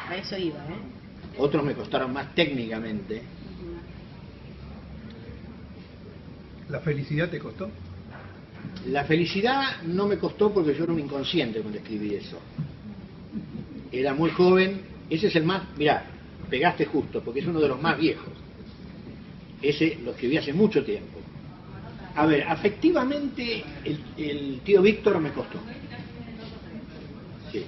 A eso iba, otros me costaron más técnicamente. ¿La felicidad te costó? La felicidad no me costó porque yo era un inconsciente cuando escribí eso. Era muy joven, ese es el más, mirá, pegaste justo, porque es uno de los más viejos. Ese lo escribí hace mucho tiempo. A ver, afectivamente el tío Víctor me costó. Sí.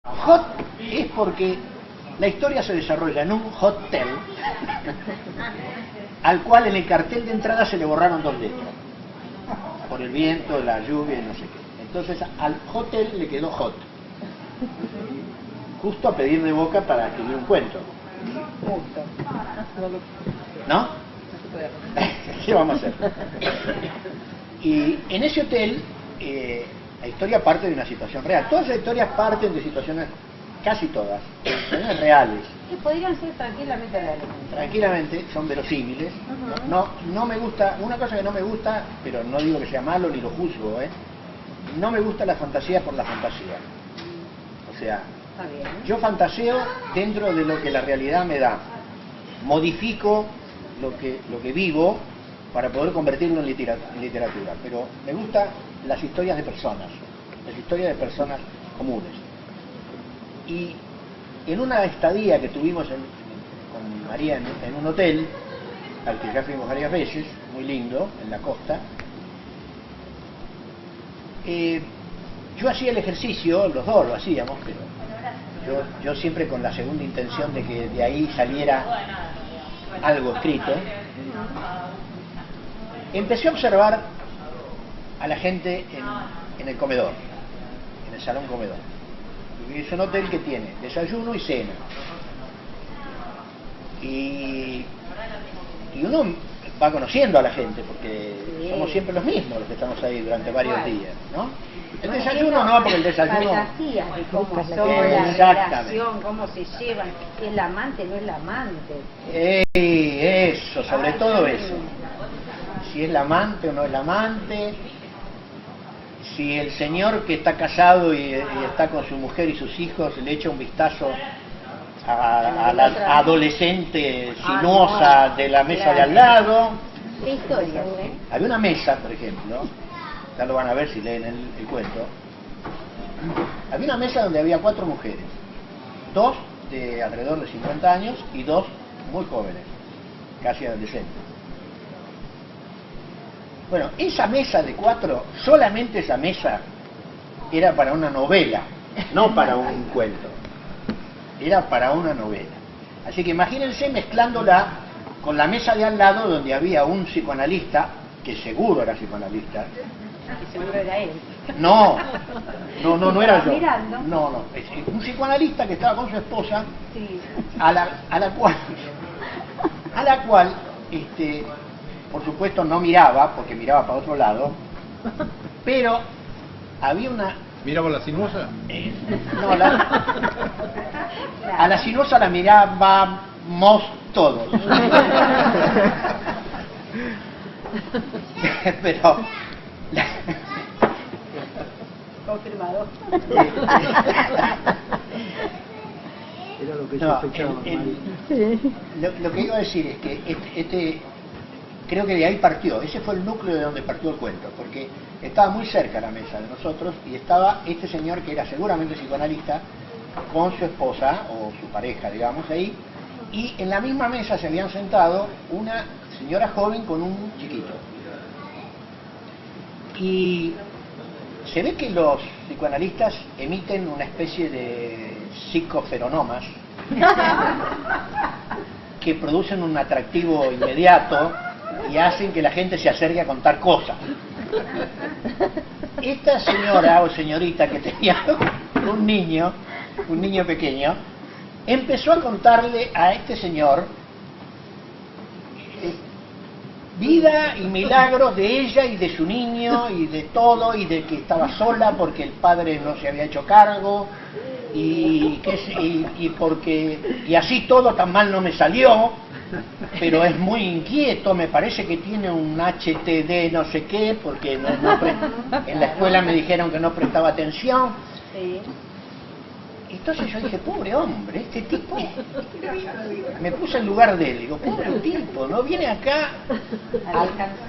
Hot es porque la historia se desarrolla en un hotel al cual en el cartel de entrada se le borraron 2 letras por el viento, la lluvia y no sé qué. Entonces al hotel le quedó hot, justo a pedir de boca para escribir un cuento. ¿No? ¿Qué vamos a hacer? Y en ese hotel la historia parte de una situación real. Todas las historias parten de situaciones, casi todas, situaciones reales. Que podrían ser tranquilamente reales. Tranquilamente, son verosímiles. No me gusta, una cosa que no me gusta, pero no digo que sea malo ni lo juzgo, no me gusta la fantasía por la fantasía. O sea, Está bien. yo fantaseo dentro de lo que la realidad me da. Modifico lo que vivo para poder convertirlo en literatura. Pero me gustan las historias de personas comunes. Y en una estadía que tuvimos con María en un hotel, al que ya fuimos varias veces, muy lindo, en la costa, yo hacía el ejercicio, los dos lo hacíamos, pero yo siempre con la segunda intención de que de ahí saliera algo escrito. Empecé a observar a la gente en el comedor, en el salón comedor. Y es un hotel que tiene desayuno y cena. Y uno va conociendo a la gente, porque somos siempre los mismos los que estamos ahí durante varios días, ¿no? El desayuno no, porque el desayuno... Fantasías de cómo son, la relación, cómo se llevan, es la amante, no es la amante. Eso, sobre todo eso. Si es la amante o no es la amante, si el señor que está casado y está con su mujer y sus hijos le echa un vistazo a la adolescente sinuosa de la mesa de al lado. ¿Qué historia? Había una mesa, por ejemplo, ya lo van a ver si leen el cuento. Había una mesa donde había 4 mujeres, 2 de alrededor de 50 años y 2 muy jóvenes, casi adolescentes. Bueno, esa mesa de 4, solamente esa mesa, era para una novela, no para un cuento. Era para una novela. Así que imagínense mezclándola con la mesa de al lado, donde había un psicoanalista, que seguro era psicoanalista. Que seguro era él. No era yo. Mirando. No, es un psicoanalista que estaba con su esposa, Sí. a la cual, por supuesto no miraba, porque miraba para otro lado, pero había una... ¿Miraba la sinuosa? No, a la sinuosa la mirábamos todos. Pero... Confirmado. Era lo que No, sospechaba. lo que iba a decir es que creo que de ahí partió, ese fue el núcleo de donde partió el cuento, porque estaba muy cerca la mesa de nosotros y estaba este señor que era seguramente psicoanalista con su esposa o su pareja, digamos, ahí, y en la misma mesa se habían sentado una señora joven con un chiquito. Y se ve que los psicoanalistas emiten una especie de psicoferonomas que producen un atractivo inmediato y hacen que la gente se acerque a contar cosas. Esta señora o señorita que tenía un niño pequeño, empezó a contarle a este señor vida y milagros de ella y de su niño y de todo, y de que estaba sola porque el padre no se había hecho cargo y así todo tan mal no me salió, pero es muy inquieto, me parece que tiene un HTD no sé qué, porque en la escuela me dijeron que no prestaba atención. Sí. Entonces yo dije, pobre hombre, este tipo, me puse en lugar de él, digo, pobre tipo, ¿no? Viene acá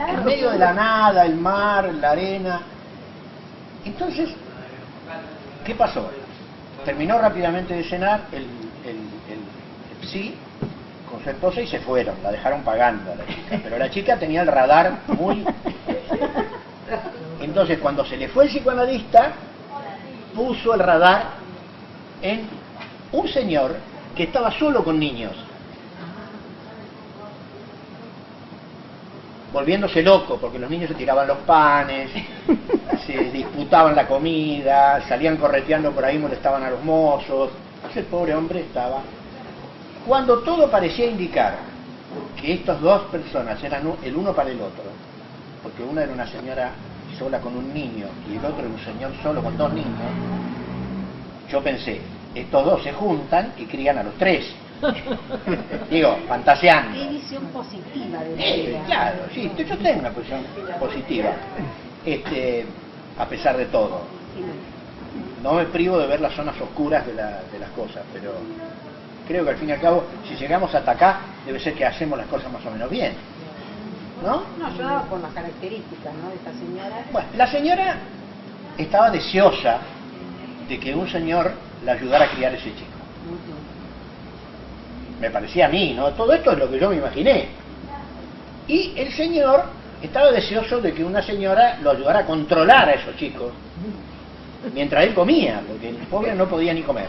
en medio de la nada, el mar, la arena. Entonces, ¿qué pasó? Terminó rápidamente de cenar el psi con su esposa y se fueron, la dejaron pagando a la chica, pero la chica tenía el radar muy... Entonces cuando se le fue el psicoanalista, puso el radar en un señor que estaba solo con niños, volviéndose loco porque los niños se tiraban los panes, se disputaban la comida, salían correteando por ahí, molestaban a los mozos. Entonces el pobre hombre estaba, cuando todo parecía indicar que estas dos personas eran el uno para el otro, porque una era una señora sola con un niño y el otro era un señor solo con 2 niños, yo pensé, estos dos se juntan y crían a los 3. Digo, fantaseando. Qué visión positiva de la vida. Claro, sí, yo tengo una posición positiva, a pesar de todo. No me privo de ver las zonas oscuras de las cosas, pero creo que al fin y al cabo, si llegamos hasta acá, debe ser que hacemos las cosas más o menos bien, ¿no? No, yo daba por las características, ¿no?, de esta señora. Bueno, la señora estaba deseosa de que un señor la ayudara a criar a ese chico. Me parecía a mí, ¿no? Todo esto es lo que yo me imaginé. Y el señor estaba deseoso de que una señora lo ayudara a controlar a esos chicos mientras él comía, porque el pobre no podía ni comer.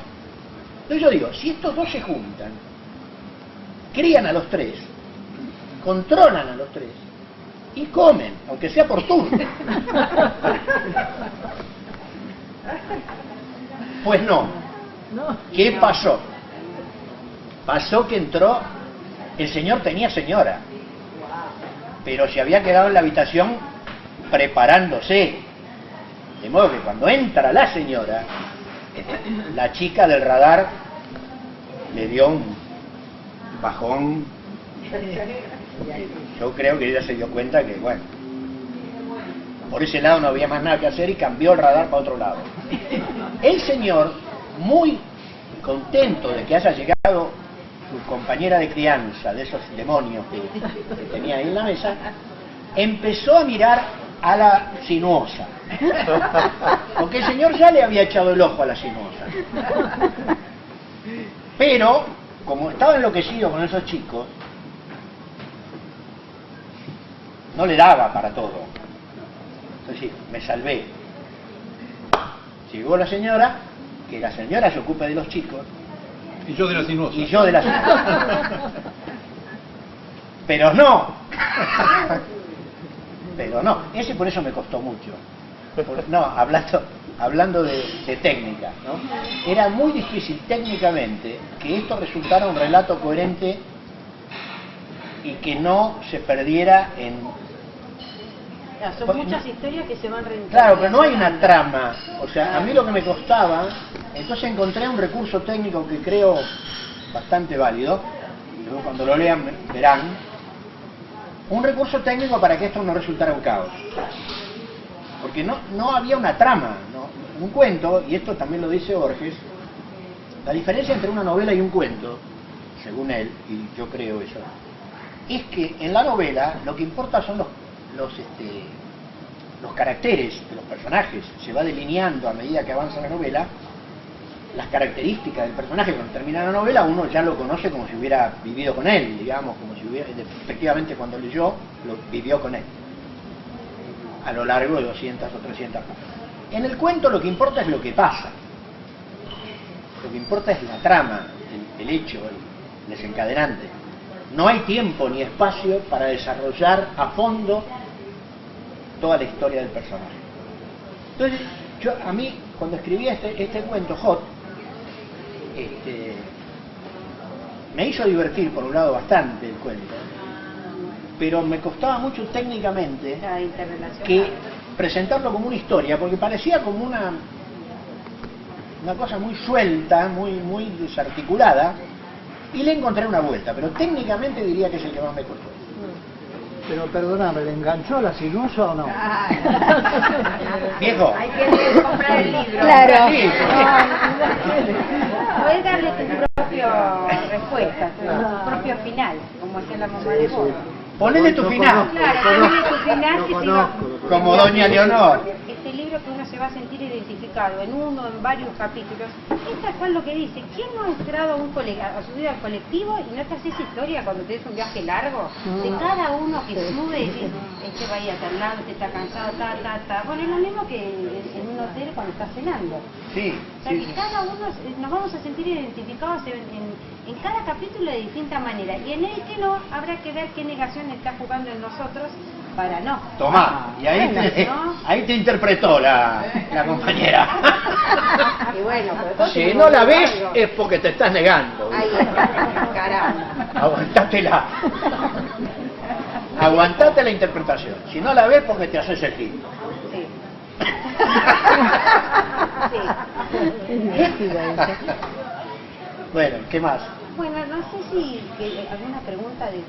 Entonces yo digo, si estos dos se juntan, crían a los 3, controlan a los 3 y comen, aunque sea por turno. Pues no. ¿Qué pasó? Pasó que entró, el señor tenía señora, pero se había quedado en la habitación preparándose. De modo que cuando entra la señora, la chica del radar le dio un bajón. Yo creo que ella se dio cuenta que, bueno, por ese lado no había más nada que hacer y cambió el radar para otro lado. El señor, muy contento de que haya llegado su compañera de crianza, de esos demonios que tenía ahí en la mesa, empezó a mirar a la sinuosa. Porque el señor ya le había echado el ojo a la sinuosa. Pero, como estaba enloquecido con esos chicos, no le daba para todo. Entonces sí, me salvé. Llegó la señora, que la señora se ocupe de los chicos. Y yo de la sinuosa. Y yo de la sinuosa. Pero no. Pero no. Ese por eso me costó mucho. No, hablando de técnica, ¿no? Era muy difícil técnicamente que esto resultara un relato coherente y que no se perdiera en... Son muchas historias que se van reencontrando. Claro, pero no hay una trama. O sea, a mí lo que me costaba, entonces encontré un recurso técnico que creo bastante válido, luego cuando lo lean verán, un recurso técnico para que esto no resultara un caos. Porque no había una trama, ¿no? Un cuento, y esto también lo dice Borges, la diferencia entre una novela y un cuento, según él, y yo creo eso, es que en la novela lo que importa son los caracteres de los personajes. Se va delineando a medida que avanza la novela las características del personaje. Cuando termina la novela uno ya lo conoce como si hubiera vivido con él, digamos, como si hubiera, efectivamente cuando leyó, lo vivió con él a lo largo de 200 o 300 páginas. En el cuento lo que importa es lo que pasa, lo que importa es la trama, el hecho, el desencadenante. No hay tiempo ni espacio para desarrollar a fondo toda la historia del personaje. Entonces, a mí, cuando escribí este cuento, Hot, me hizo divertir, por un lado, bastante el cuento, pero me costaba mucho técnicamente que presentarlo como una historia, porque parecía como una cosa muy suelta, muy desarticulada, y le encontré una vuelta, pero técnicamente diría que es el que más me costó. Pero perdóname, ¿le enganchó a la sinuosa o no? Viejo. Hay que comprar el libro. Claro. Sí. Puedes darle tu propia respuesta, tu propio final, como hacía la mamá de vos. Ponele tu final. Claro, ponele tu final que te va... Como doña Leonor. Este libro que uno se va a sentir identificado en uno, en varios capítulos, es tal cual lo que dice. ¿Quién no ha entrado a subir al colectivo y no te haces historia cuando tienes un viaje largo? De cada uno que sube y dice, este va a ir a tal lado, este está cansado, Bueno, es lo mismo que en un hotel cuando estás cenando. Sí, O sea, que cada uno nos vamos a sentir identificados en cada capítulo de distinta manera. Y en el que no, habrá que ver qué negación está jugando en nosotros para no. Tomá, y ahí te interpretó la compañera. Y bueno, pero entonces Si no la ves es porque te estás negando. ahí está, caramba. Aguantátela. Aguantate la interpretación. Si no la ves porque te haces el gil. Sí. Bueno, ¿qué más? Bueno, no sé si alguna pregunta de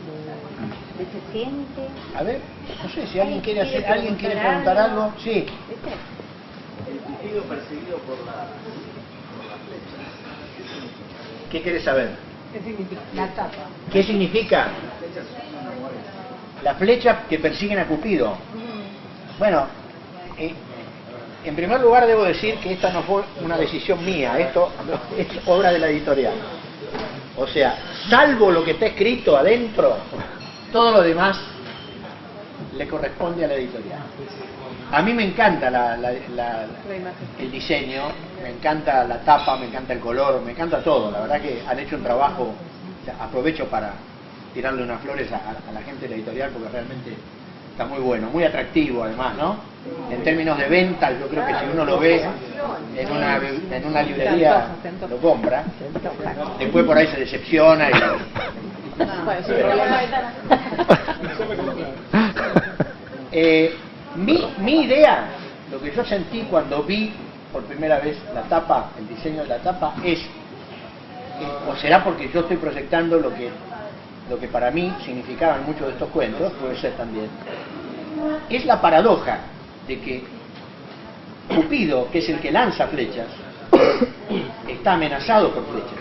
tu gente. A ver, no sé si alguien quiere preguntar algo. Sí. ¿Viste? El suicidio perseguido por la flecha. ¿Qué quieres saber? La tapa. ¿Qué significa? Las flechas son una muerte. La flecha que persiguen a Cupido. Bueno, en primer lugar debo decir que esta no fue una decisión mía, esto es obra de la editorial. O sea, salvo lo que está escrito adentro, todo lo demás le corresponde a la editorial. A mí me encanta el diseño, me encanta la tapa, me encanta el color, me encanta todo. La verdad que han hecho un trabajo, o sea, aprovecho para tirarle unas flores a la gente de la editorial porque realmente Está muy bueno, muy atractivo además, ¿no? En términos de ventas, yo creo que si uno lo ve en una librería, lo compra. Después por ahí se decepciona y... mi idea, lo que yo sentí cuando vi por primera vez la tapa, el diseño de la tapa, es, o será porque yo estoy proyectando lo que para mí significaban muchos de estos cuentos, puede ser también, es la paradoja de que Cupido, que es el que lanza flechas, está amenazado por flechas.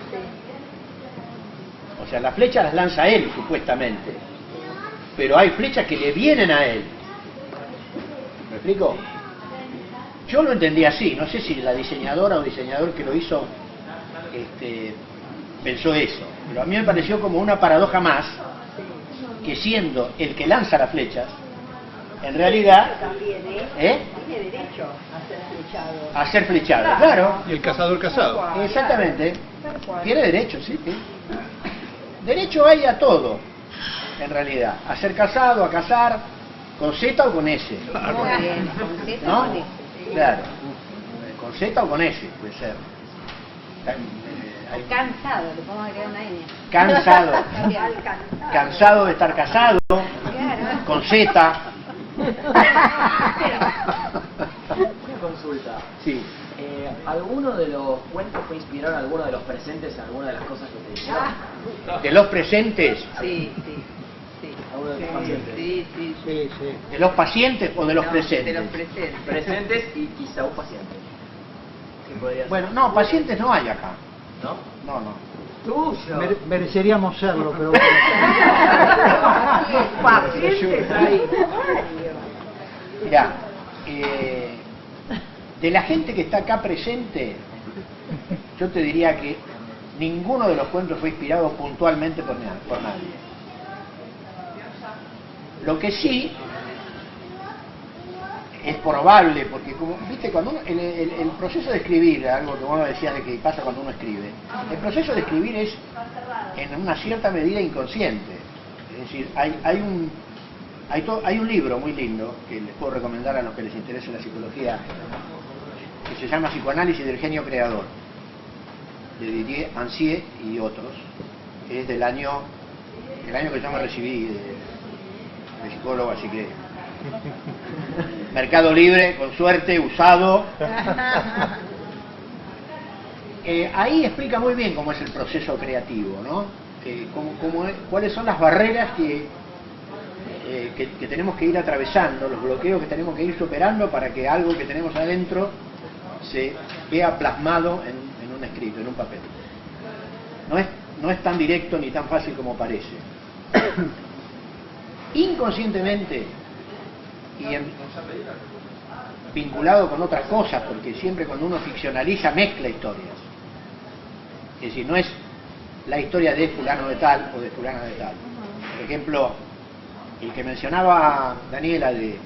O sea, las flechas las lanza él, supuestamente, pero hay flechas que le vienen a él. ¿Me explico? Yo lo entendí así, no sé si la diseñadora o diseñador que lo hizo pensó eso, pero a mí me pareció como una paradoja más, que siendo el que lanza las flechas, en realidad tiene derecho a ser flechado, claro, Y el cazador casado. exactamente, tiene derecho, sí. Derecho hay a todo, en realidad, a ser casado, a casar, con Z o con S, Muy bien, con Z ¿no? con S. Claro, con Z o con S, puede ser. Cansado, le podemos agregar una N. Cansado, Cansado. cansado de estar casado, Claro. con Z. Una consulta. Sí. ¿Alguno de los cuentos fue inspirado en alguno de los presentes, en alguna de las cosas que te dijeron? De los presentes, Sí, sí. ¿Alguno de los pacientes? Sí. Sí, sí. de los pacientes o de los No, presentes. De los presentes. Presentes y quizá un paciente. ¿Qué podría ser? Bueno, no, pacientes no hay acá. ¿No? No. Tuyo. Mereceríamos serlo, pero... Pacientes hay. Mirá, de la gente que está acá presente, yo te diría que ninguno de los cuentos fue inspirado puntualmente por nadie. Lo que sí es probable, porque como viste, cuando uno, el proceso de escribir, algo que vos decías de que pasa cuando uno escribe, el proceso de escribir es en una cierta medida inconsciente. Es decir, hay un libro muy lindo que les puedo recomendar a los que les interese la psicología, que se llama Psicoanálisis del genio creador, de Didier Ancier y otros, que es del año que yo me recibí de psicólogo, así que Mercado Libre, con suerte, usado. Ahí explica muy bien cómo es el proceso creativo, ¿no? Cuáles son las barreras que tenemos que ir atravesando, los bloqueos que tenemos que ir superando para que algo que tenemos adentro se vea plasmado en un escrito, en un papel. No es tan directo ni tan fácil como parece. Inconscientemente y vinculado con otras cosas, porque siempre cuando uno ficcionaliza mezcla historias. Es decir, no es la historia de fulano de tal o de fulana de tal. Por ejemplo, el que mencionaba Daniela de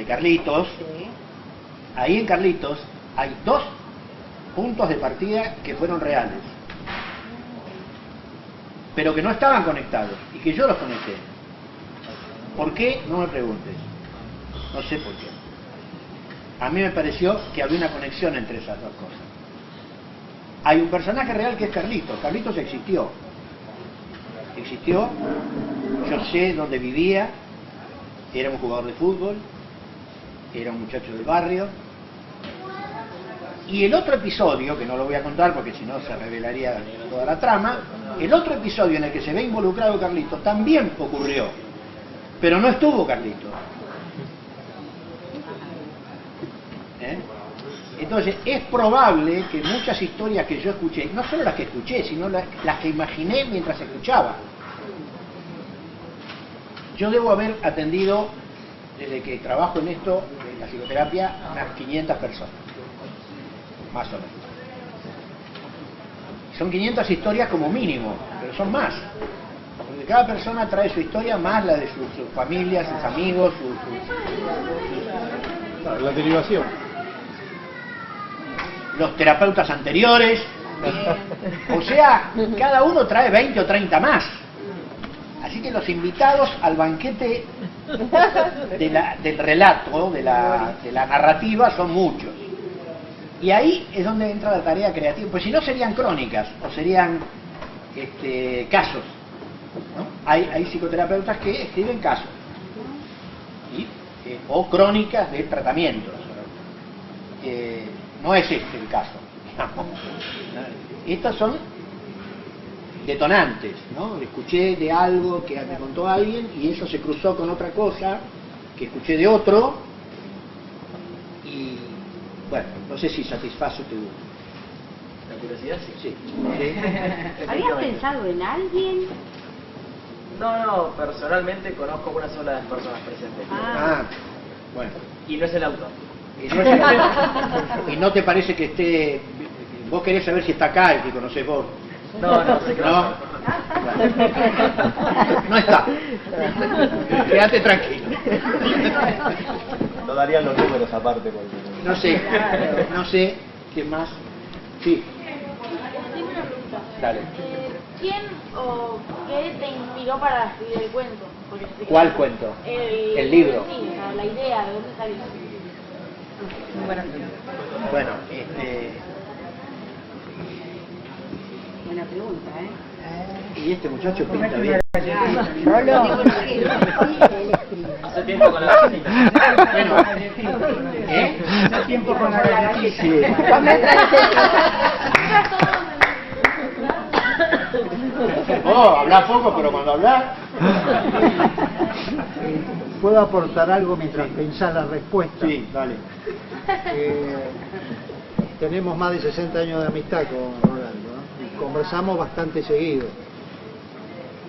Carlitos, ahí en Carlitos hay dos puntos de partida que fueron reales, pero que no estaban conectados y que yo los conecté. ¿Por qué? No me preguntes. No sé por qué. A mí me pareció que había una conexión entre esas dos cosas. Hay un personaje real que es Carlitos. Carlitos existió. Yo sé dónde vivía. Era un jugador de fútbol. Era un muchacho del barrio. Y el otro episodio, que no lo voy a contar porque si no se revelaría toda la trama, el otro episodio en el que se ve involucrado Carlitos también ocurrió, pero no estuvo Carlitos. Entonces es probable que muchas historias que yo escuché, no solo las que escuché, sino las que imaginé mientras escuchaba. Yo debo haber atendido, desde que trabajo en esto, en la psicoterapia, unas 500 personas. Más o menos. Son 500 historias como mínimo, pero son más. Porque cada persona trae su historia más la de sus familias, sus amigos, La derivación. los terapeutas anteriores. O sea, cada uno trae 20 o 30 más. Así que los invitados al banquete del relato, de la narrativa, son muchos. Y ahí es donde entra la tarea creativa, pues si no serían crónicas o serían casos, ¿no? Hay psicoterapeutas que escriben casos o crónicas de tratamientos. No es este el caso. Estos son detonantes, ¿no? Escuché de algo que me contó alguien y eso se cruzó con otra cosa que escuché de otro y bueno, no sé si satisface La curiosidad, sí. ¿Habías pensado en alguien? No, personalmente conozco una sola de las personas presentes. Bueno. Y no es el autor. ¿Y no te parece que esté... Vos querés saber si está acá el que conocés vos? No, sé que no. No está. Quédate tranquilo. No darían los números aparte. Porque... No sé, ¿qué más? Sí. Tengo una pregunta. Dale. ¿Quién o qué te inspiró para escribir el cuento? Porque sé que ¿Cuál cuento? El libro. Sí, o sea, la idea, ¿de dónde salió? Bueno, Buena pregunta, y este muchacho pinta bien. Hace tiempo con la cocina. Bueno, Hace tiempo con la galletita. Hablás poco, pero cuando hablás... ¿Puedo aportar algo mientras pensás la respuesta? Sí, dale. Tenemos más de 60 años de amistad con Rolando, ¿no? Y conversamos bastante seguido.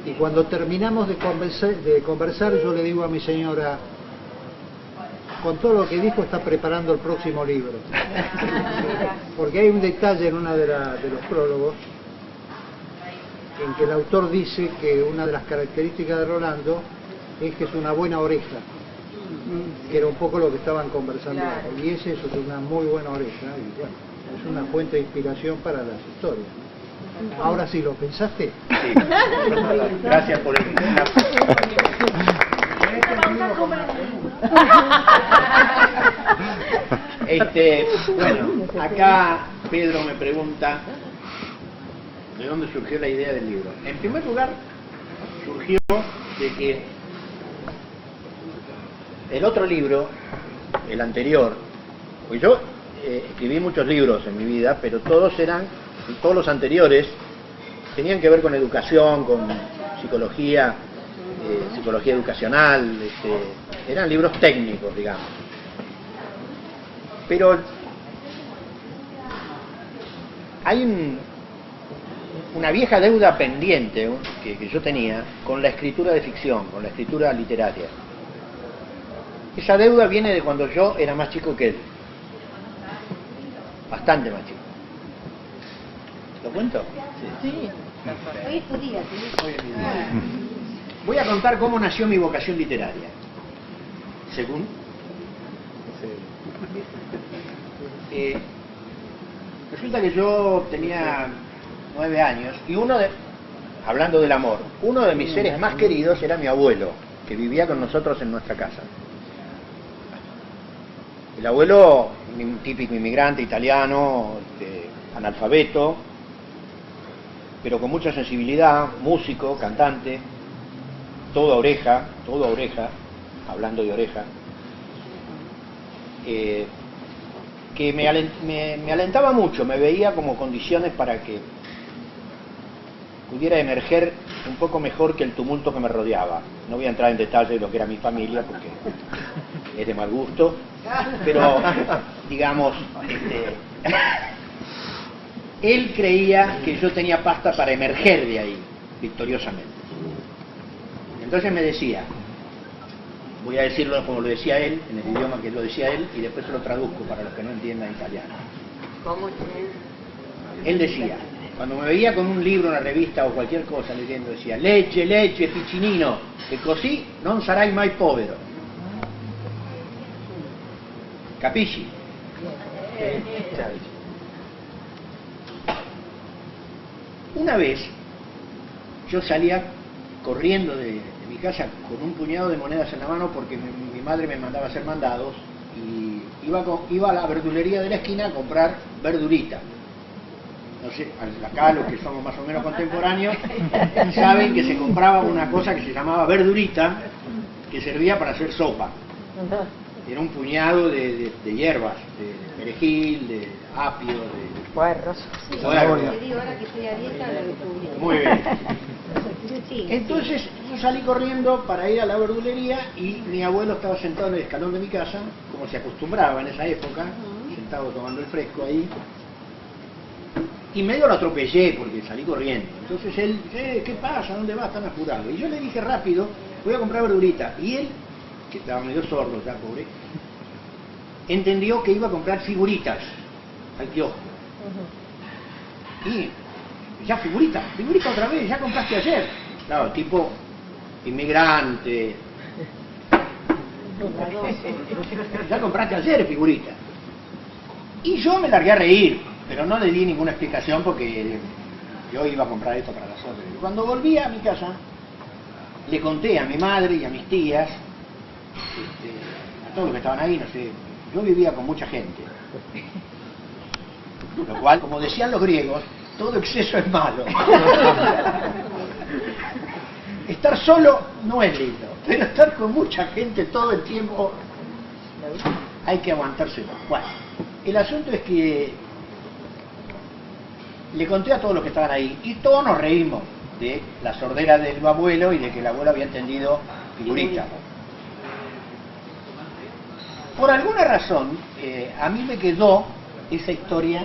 Y cuando terminamos de conversar, yo le digo a mi señora, con todo lo que dijo está preparando el próximo libro. Porque hay un detalle en una de los prólogos, en que el autor dice que una de las características de Rolando es que es una buena oreja, que era un poco lo que estaban conversando ahora. Y es eso, es una muy buena oreja, y bueno, es una fuente de inspiración para las historias. Ahora sí, ¿lo pensaste? Sí. Gracias por el... Bueno, acá Pedro me pregunta ¿de dónde surgió la idea del libro? En primer lugar, surgió de que el otro libro, el anterior, pues yo escribí muchos libros en mi vida, pero todos los anteriores tenían que ver con educación, con psicología, psicología educacional, eran libros técnicos, digamos. Pero hay una vieja deuda pendiente que yo tenía con la escritura de ficción, con la escritura literaria. Esa deuda viene de cuando yo era más chico que él. Bastante más chico. ¿Lo cuento? Sí. Hoy es tu día, ¿sí? Voy a contar cómo nació mi vocación literaria. Según... resulta que yo tenía 9 años y hablando del amor, uno de mis seres más queridos era mi abuelo, que vivía con nosotros en nuestra casa. El abuelo, un típico inmigrante italiano, analfabeto, pero con mucha sensibilidad, músico, cantante, todo oreja, hablando de oreja, que me alentaba mucho, me veía como condiciones para que pudiera emerger un poco mejor que el tumulto que me rodeaba. No voy a entrar en detalle de lo que era mi familia porque es de mal gusto, pero digamos, él creía que yo tenía pasta para emerger de ahí victoriosamente. Entonces me decía, voy a decirlo como lo decía él, en el idioma que lo decía él, y después se lo traduzco para los que no entiendan italiano. ¿Cómo Él decía, cuando me veía con un libro, una revista o cualquier cosa leyendo, decía, legge, legge, piccinino, che così non sarai mai povero. Capisci? Una vez yo salía corriendo de mi casa con un puñado de monedas en la mano porque mi madre me mandaba a hacer mandados y iba a la verdulería de la esquina a comprar verdurita. No sé, acá los que somos más o menos contemporáneos saben que se compraba una cosa que se llamaba verdurita, que servía para hacer sopa. Era un puñado de hierbas, de perejil, de apio, de Puerros. puerro. Te digo, ahora que estoy a dieta lo descubrí. Muy bien. Sí, Entonces yo salí corriendo para ir a la verdulería y mi abuelo estaba sentado en el escalón de mi casa, como se acostumbraba en esa época, sentado tomando el fresco ahí. Y medio lo atropellé porque salí corriendo. Entonces él, ¿qué pasa? ¿Dónde vas tan apurado? Y yo le dije rápido, voy a comprar verdurita. Y él, que estaba medio sordo ya, pobre, entendió que iba a comprar figuritas al kiosco. Y ya figurita otra vez, ya compraste ayer. Claro, tipo inmigrante. Ya compraste ayer figurita. Y yo me largué a reír, pero no le di ninguna explicación porque yo iba a comprar esto para las otras. Y cuando volví a mi casa, le conté a mi madre y a mis tías, a todos los que estaban ahí, no sé, yo vivía con mucha gente. Lo cual, como decían los griegos, todo exceso es malo. Estar solo no es lindo, pero estar con mucha gente todo el tiempo hay que aguantárselo. Bueno, el asunto es que le conté a todos los que estaban ahí y todos nos reímos de la sordera del abuelo y de que el abuelo había entendido figurita. Por alguna razón, a mí me quedó esa historia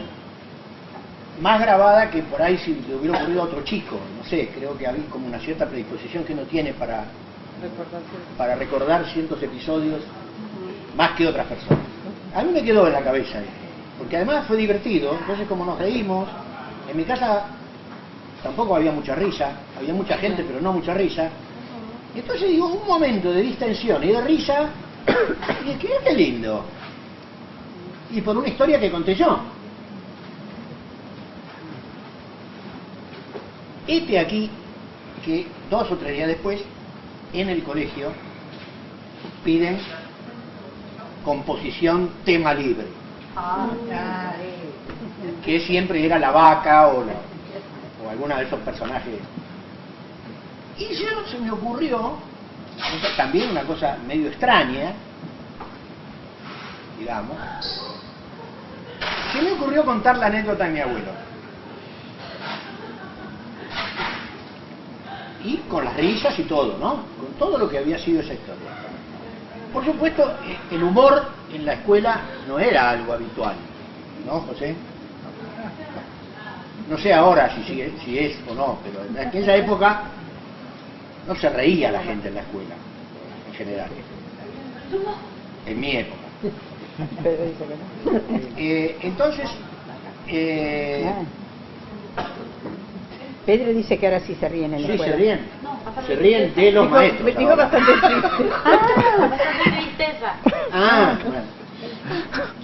más grabada que por ahí si le hubiera ocurrido a otro chico. No sé, creo que había como una cierta predisposición que uno tiene para recordar ciertos episodios más que otras personas. A mí me quedó en la cabeza esto, porque además fue divertido. Entonces, como nos reímos, en mi casa tampoco había mucha risa, había mucha gente pero no mucha risa. Y entonces digo, un momento de distensión y de risa, y dije, qué lindo. Y por una historia que conté yo. Este aquí, que 2 o 3 días después, en el colegio, piden composición tema libre. Que siempre era la vaca o alguna de esos personajes. Y yo se me ocurrió, también una cosa medio extraña, digamos, se me ocurrió contar la anécdota de mi abuelo. Y con las risas y todo, ¿no? Con todo lo que había sido esa historia. Por supuesto, el humor en la escuela no era algo habitual, ¿no, José? No sé ahora si es o no, pero en aquella época no se reía la gente en la escuela, en general. En mi época. Entonces, Pedro dice que ahora sí se ríen en la sí, escuela. se ríen de los maestros. Digo ahora. bastante triste. Bastante tristeza.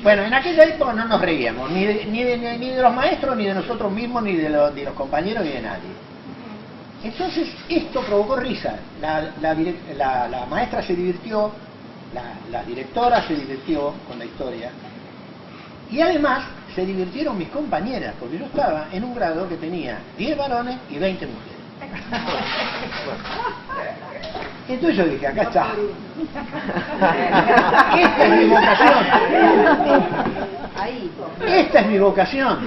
Bueno, en aquella época no nos reíamos, ni de los maestros, ni de nosotros mismos, ni de los compañeros, ni de nadie. Entonces, esto provocó risa. La maestra se divirtió, la directora se divirtió con la historia, y además se divirtieron mis compañeras, porque yo estaba en un grado que tenía 10 varones y 20 mujeres. Entonces yo dije, acá está. Esta es mi vocación. Esta es mi vocación.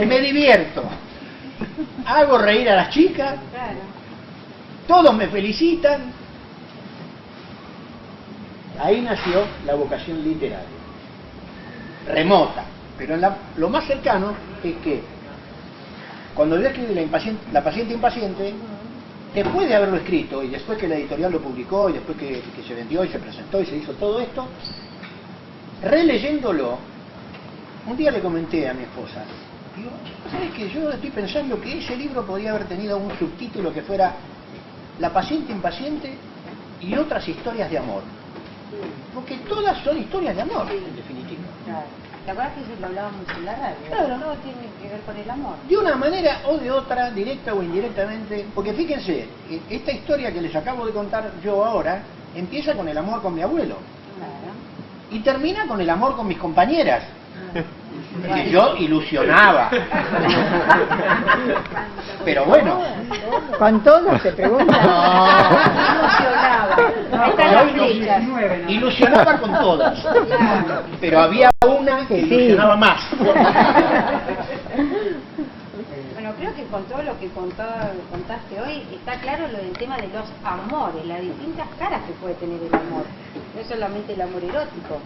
Me divierto. Hago reír a las chicas. Todos me felicitan. Ahí nació la vocación literaria. Remota. Pero lo más cercano es que cuando yo escribí La paciente impaciente, después de haberlo escrito y después que la editorial lo publicó y después que se vendió y se presentó y se hizo todo esto, releyéndolo, un día le comenté a mi esposa, digo, ¿sabes qué? Yo estoy pensando que ese libro podría haber tenido un subtítulo que fuera La paciente impaciente y otras historias de amor. Porque todas son historias de amor, en definitiva. ¿Te acuerdas que eso lo hablábamos en la radio? Claro. Todo tiene que ver con el amor. De una manera o de otra, directa o indirectamente, porque fíjense, esta historia que les acabo de contar yo ahora, empieza con el amor con mi abuelo. Claro. Y termina con el amor con mis compañeras. Que yo ilusionaba. Pero bueno. Con todo se pregunta. Ahí están las flechas. Ilusionaba con todas. Pero había una que ilusionaba más. Bueno, creo que con todo lo que contaste hoy, está claro lo del tema de los amores, las distintas caras que puede tener el amor. No es solamente el amor erótico.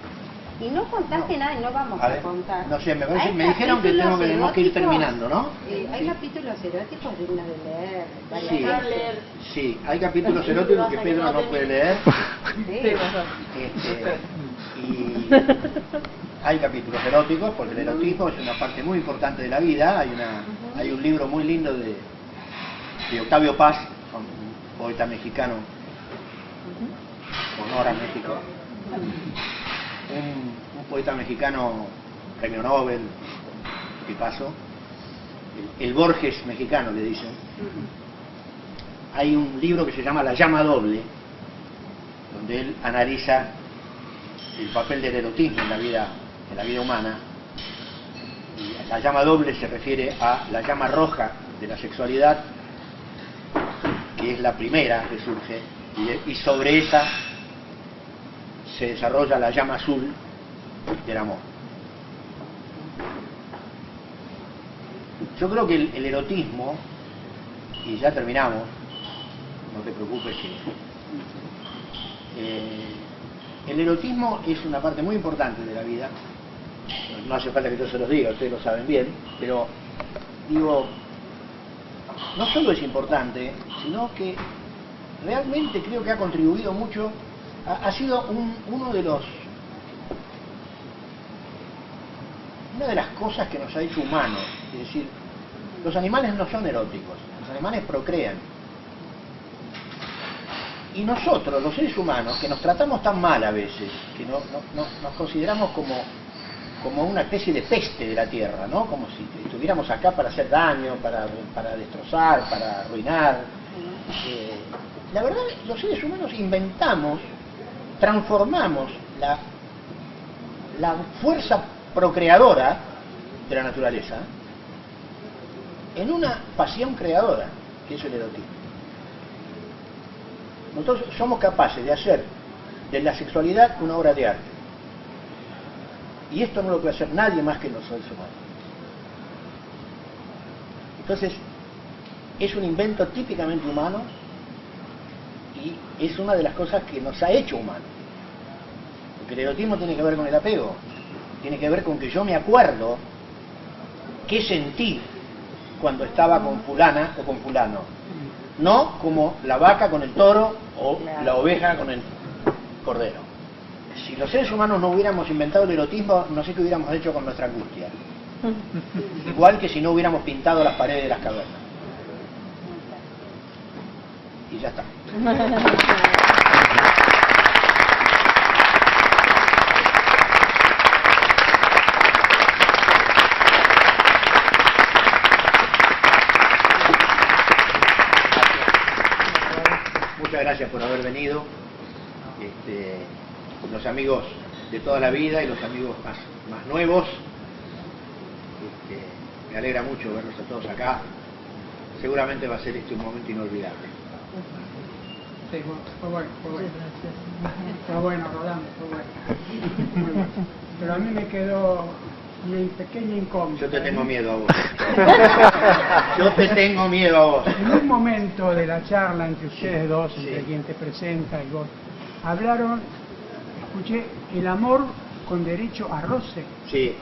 Y no contaste nada y no vamos a contar. No sé, me Hay dijeron que tenemos que ir capítulos terminando, ¿no? Hay capítulos eróticos dignos de leer. Sí, varias veces. sí, hay capítulos eróticos que Pedro no puede leer. Y hay capítulos eróticos porque el erotismo es una parte muy importante de la vida. Hay un libro muy lindo de Octavio Paz, un poeta mexicano, honor a México. Un poeta mexicano, premio Nobel, Picasso, el Borges mexicano le dicen. Hay un libro que se llama La llama doble, donde él analiza el papel del erotismo en la vida humana. Y la llama doble se refiere a la llama roja de la sexualidad, que es la primera que surge, y sobre esa se desarrolla la llama azul del amor. Yo creo que el erotismo, y ya terminamos, no te preocupes que el erotismo es una parte muy importante de la vida. No hace falta que yo se los diga, ustedes lo saben bien, pero digo, no solo es importante, sino que realmente creo que ha contribuido mucho. Ha sido una de las cosas que nos ha hecho humanos. Es decir, los animales no son eróticos, los animales procrean. Y nosotros, los seres humanos, que nos tratamos tan mal a veces, que nos consideramos como una especie de peste de la tierra, ¿no? Como si estuviéramos acá para hacer daño, para destrozar, para arruinar. La verdad, los seres humanos inventamos, transformamos la fuerza procreadora de la naturaleza en una pasión creadora, que es el erotismo. Nosotros somos capaces de hacer de la sexualidad una obra de arte. Y esto no lo puede hacer nadie más que los seres humanos. Entonces, es un invento típicamente humano y es una de las cosas que nos ha hecho humanos. Porque el erotismo tiene que ver con el apego, tiene que ver con que yo me acuerdo qué sentí cuando estaba con fulana o con fulano. No como la vaca con el toro o la oveja con el cordero. Si los seres humanos no hubiéramos inventado el erotismo, no sé qué hubiéramos hecho con nuestra angustia. Igual que si no hubiéramos pintado las paredes de las cavernas. Y ya está. Muchas gracias por haber venido. Los amigos de toda la vida y los amigos más nuevos. Me alegra mucho verlos a todos acá. Seguramente va a ser un momento inolvidable. Sí, fue bueno. Fue bueno, Rolando, fue bueno. Muy bueno. Pero a mí me quedó una pequeña incógnita. Yo te tengo miedo a vos. Yo te tengo miedo a vos. En un momento de la charla entre ustedes dos, entre quien te presenta y vos, hablaron, escuché, el amor con derecho a roce. Sí.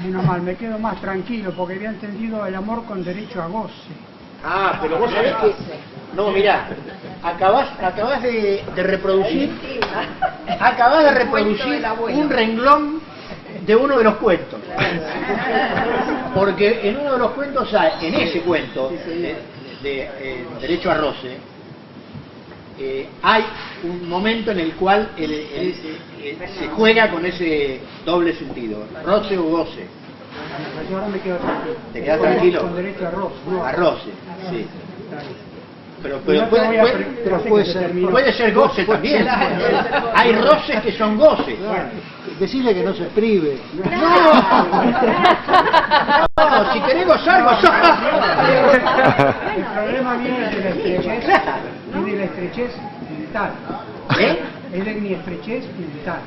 Menos mal, me quedo más tranquilo porque había entendido el amor con derecho a goce. Ah, pero vos sabés que... No, mirá, acabás de reproducir... Acabás de reproducir un renglón de uno de los cuentos. Porque en uno de los cuentos hay, en ese cuento de Derecho a Roce, hay un momento en el cual se juega con ese doble sentido, roce o goce. Yo ahora me quedo tranquilo. ¿Te quedas tranquilo? Con derecho a roce. ¿No? A roce, sí. Pero Yo te voy a pero puede ser goce también. Hay roces que son goces. Decirle que no se escribe. No, si querés gozar, gozar. El problema viene de la estrechez, viene de la estrechez mental. Es de mi estrechez mental.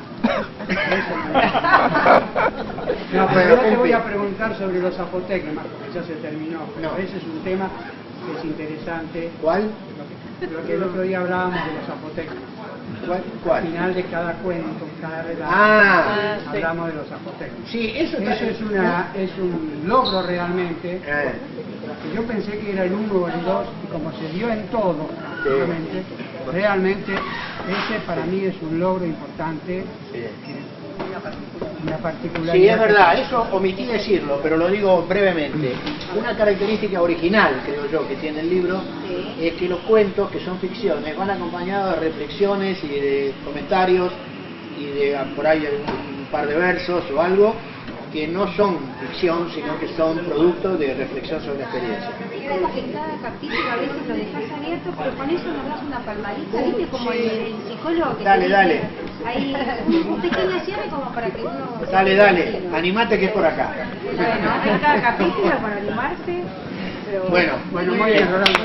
No, pero yo te voy a preguntar sobre los zapotecas, porque ya se terminó. No. Ese es un tema que es interesante. ¿Cuál? Lo que el otro día hablábamos de los zapotecas. ¿Cuál? Al final de cada cuento, cada relato, sí. hablamos de los zapotecas. Sí, eso es un logro realmente. Que yo pensé que era el 1 o el 2, y como se dio en todo, realmente ese para mí es un logro importante. Una particularidad. Sí, es verdad, eso omití decirlo, pero lo digo brevemente. Una característica original, creo yo, que tiene el libro, es que los cuentos, que son ficciones, van acompañados de reflexiones y de comentarios y de por ahí un par de versos o algo, que no son ficción, sino que son producto de reflexión sobre la experiencia. Es como que cada capítulo a veces lo dejas abierto, pero con eso nos das una palmadita, ¿viste? Como el psicólogo que Dale, dale. Hay un pequeño cierre como para que uno... Dale, animate que es por acá. Bueno, hay cada capítulo para animarse, pero... Bueno, Bueno, muy bien, Rolando.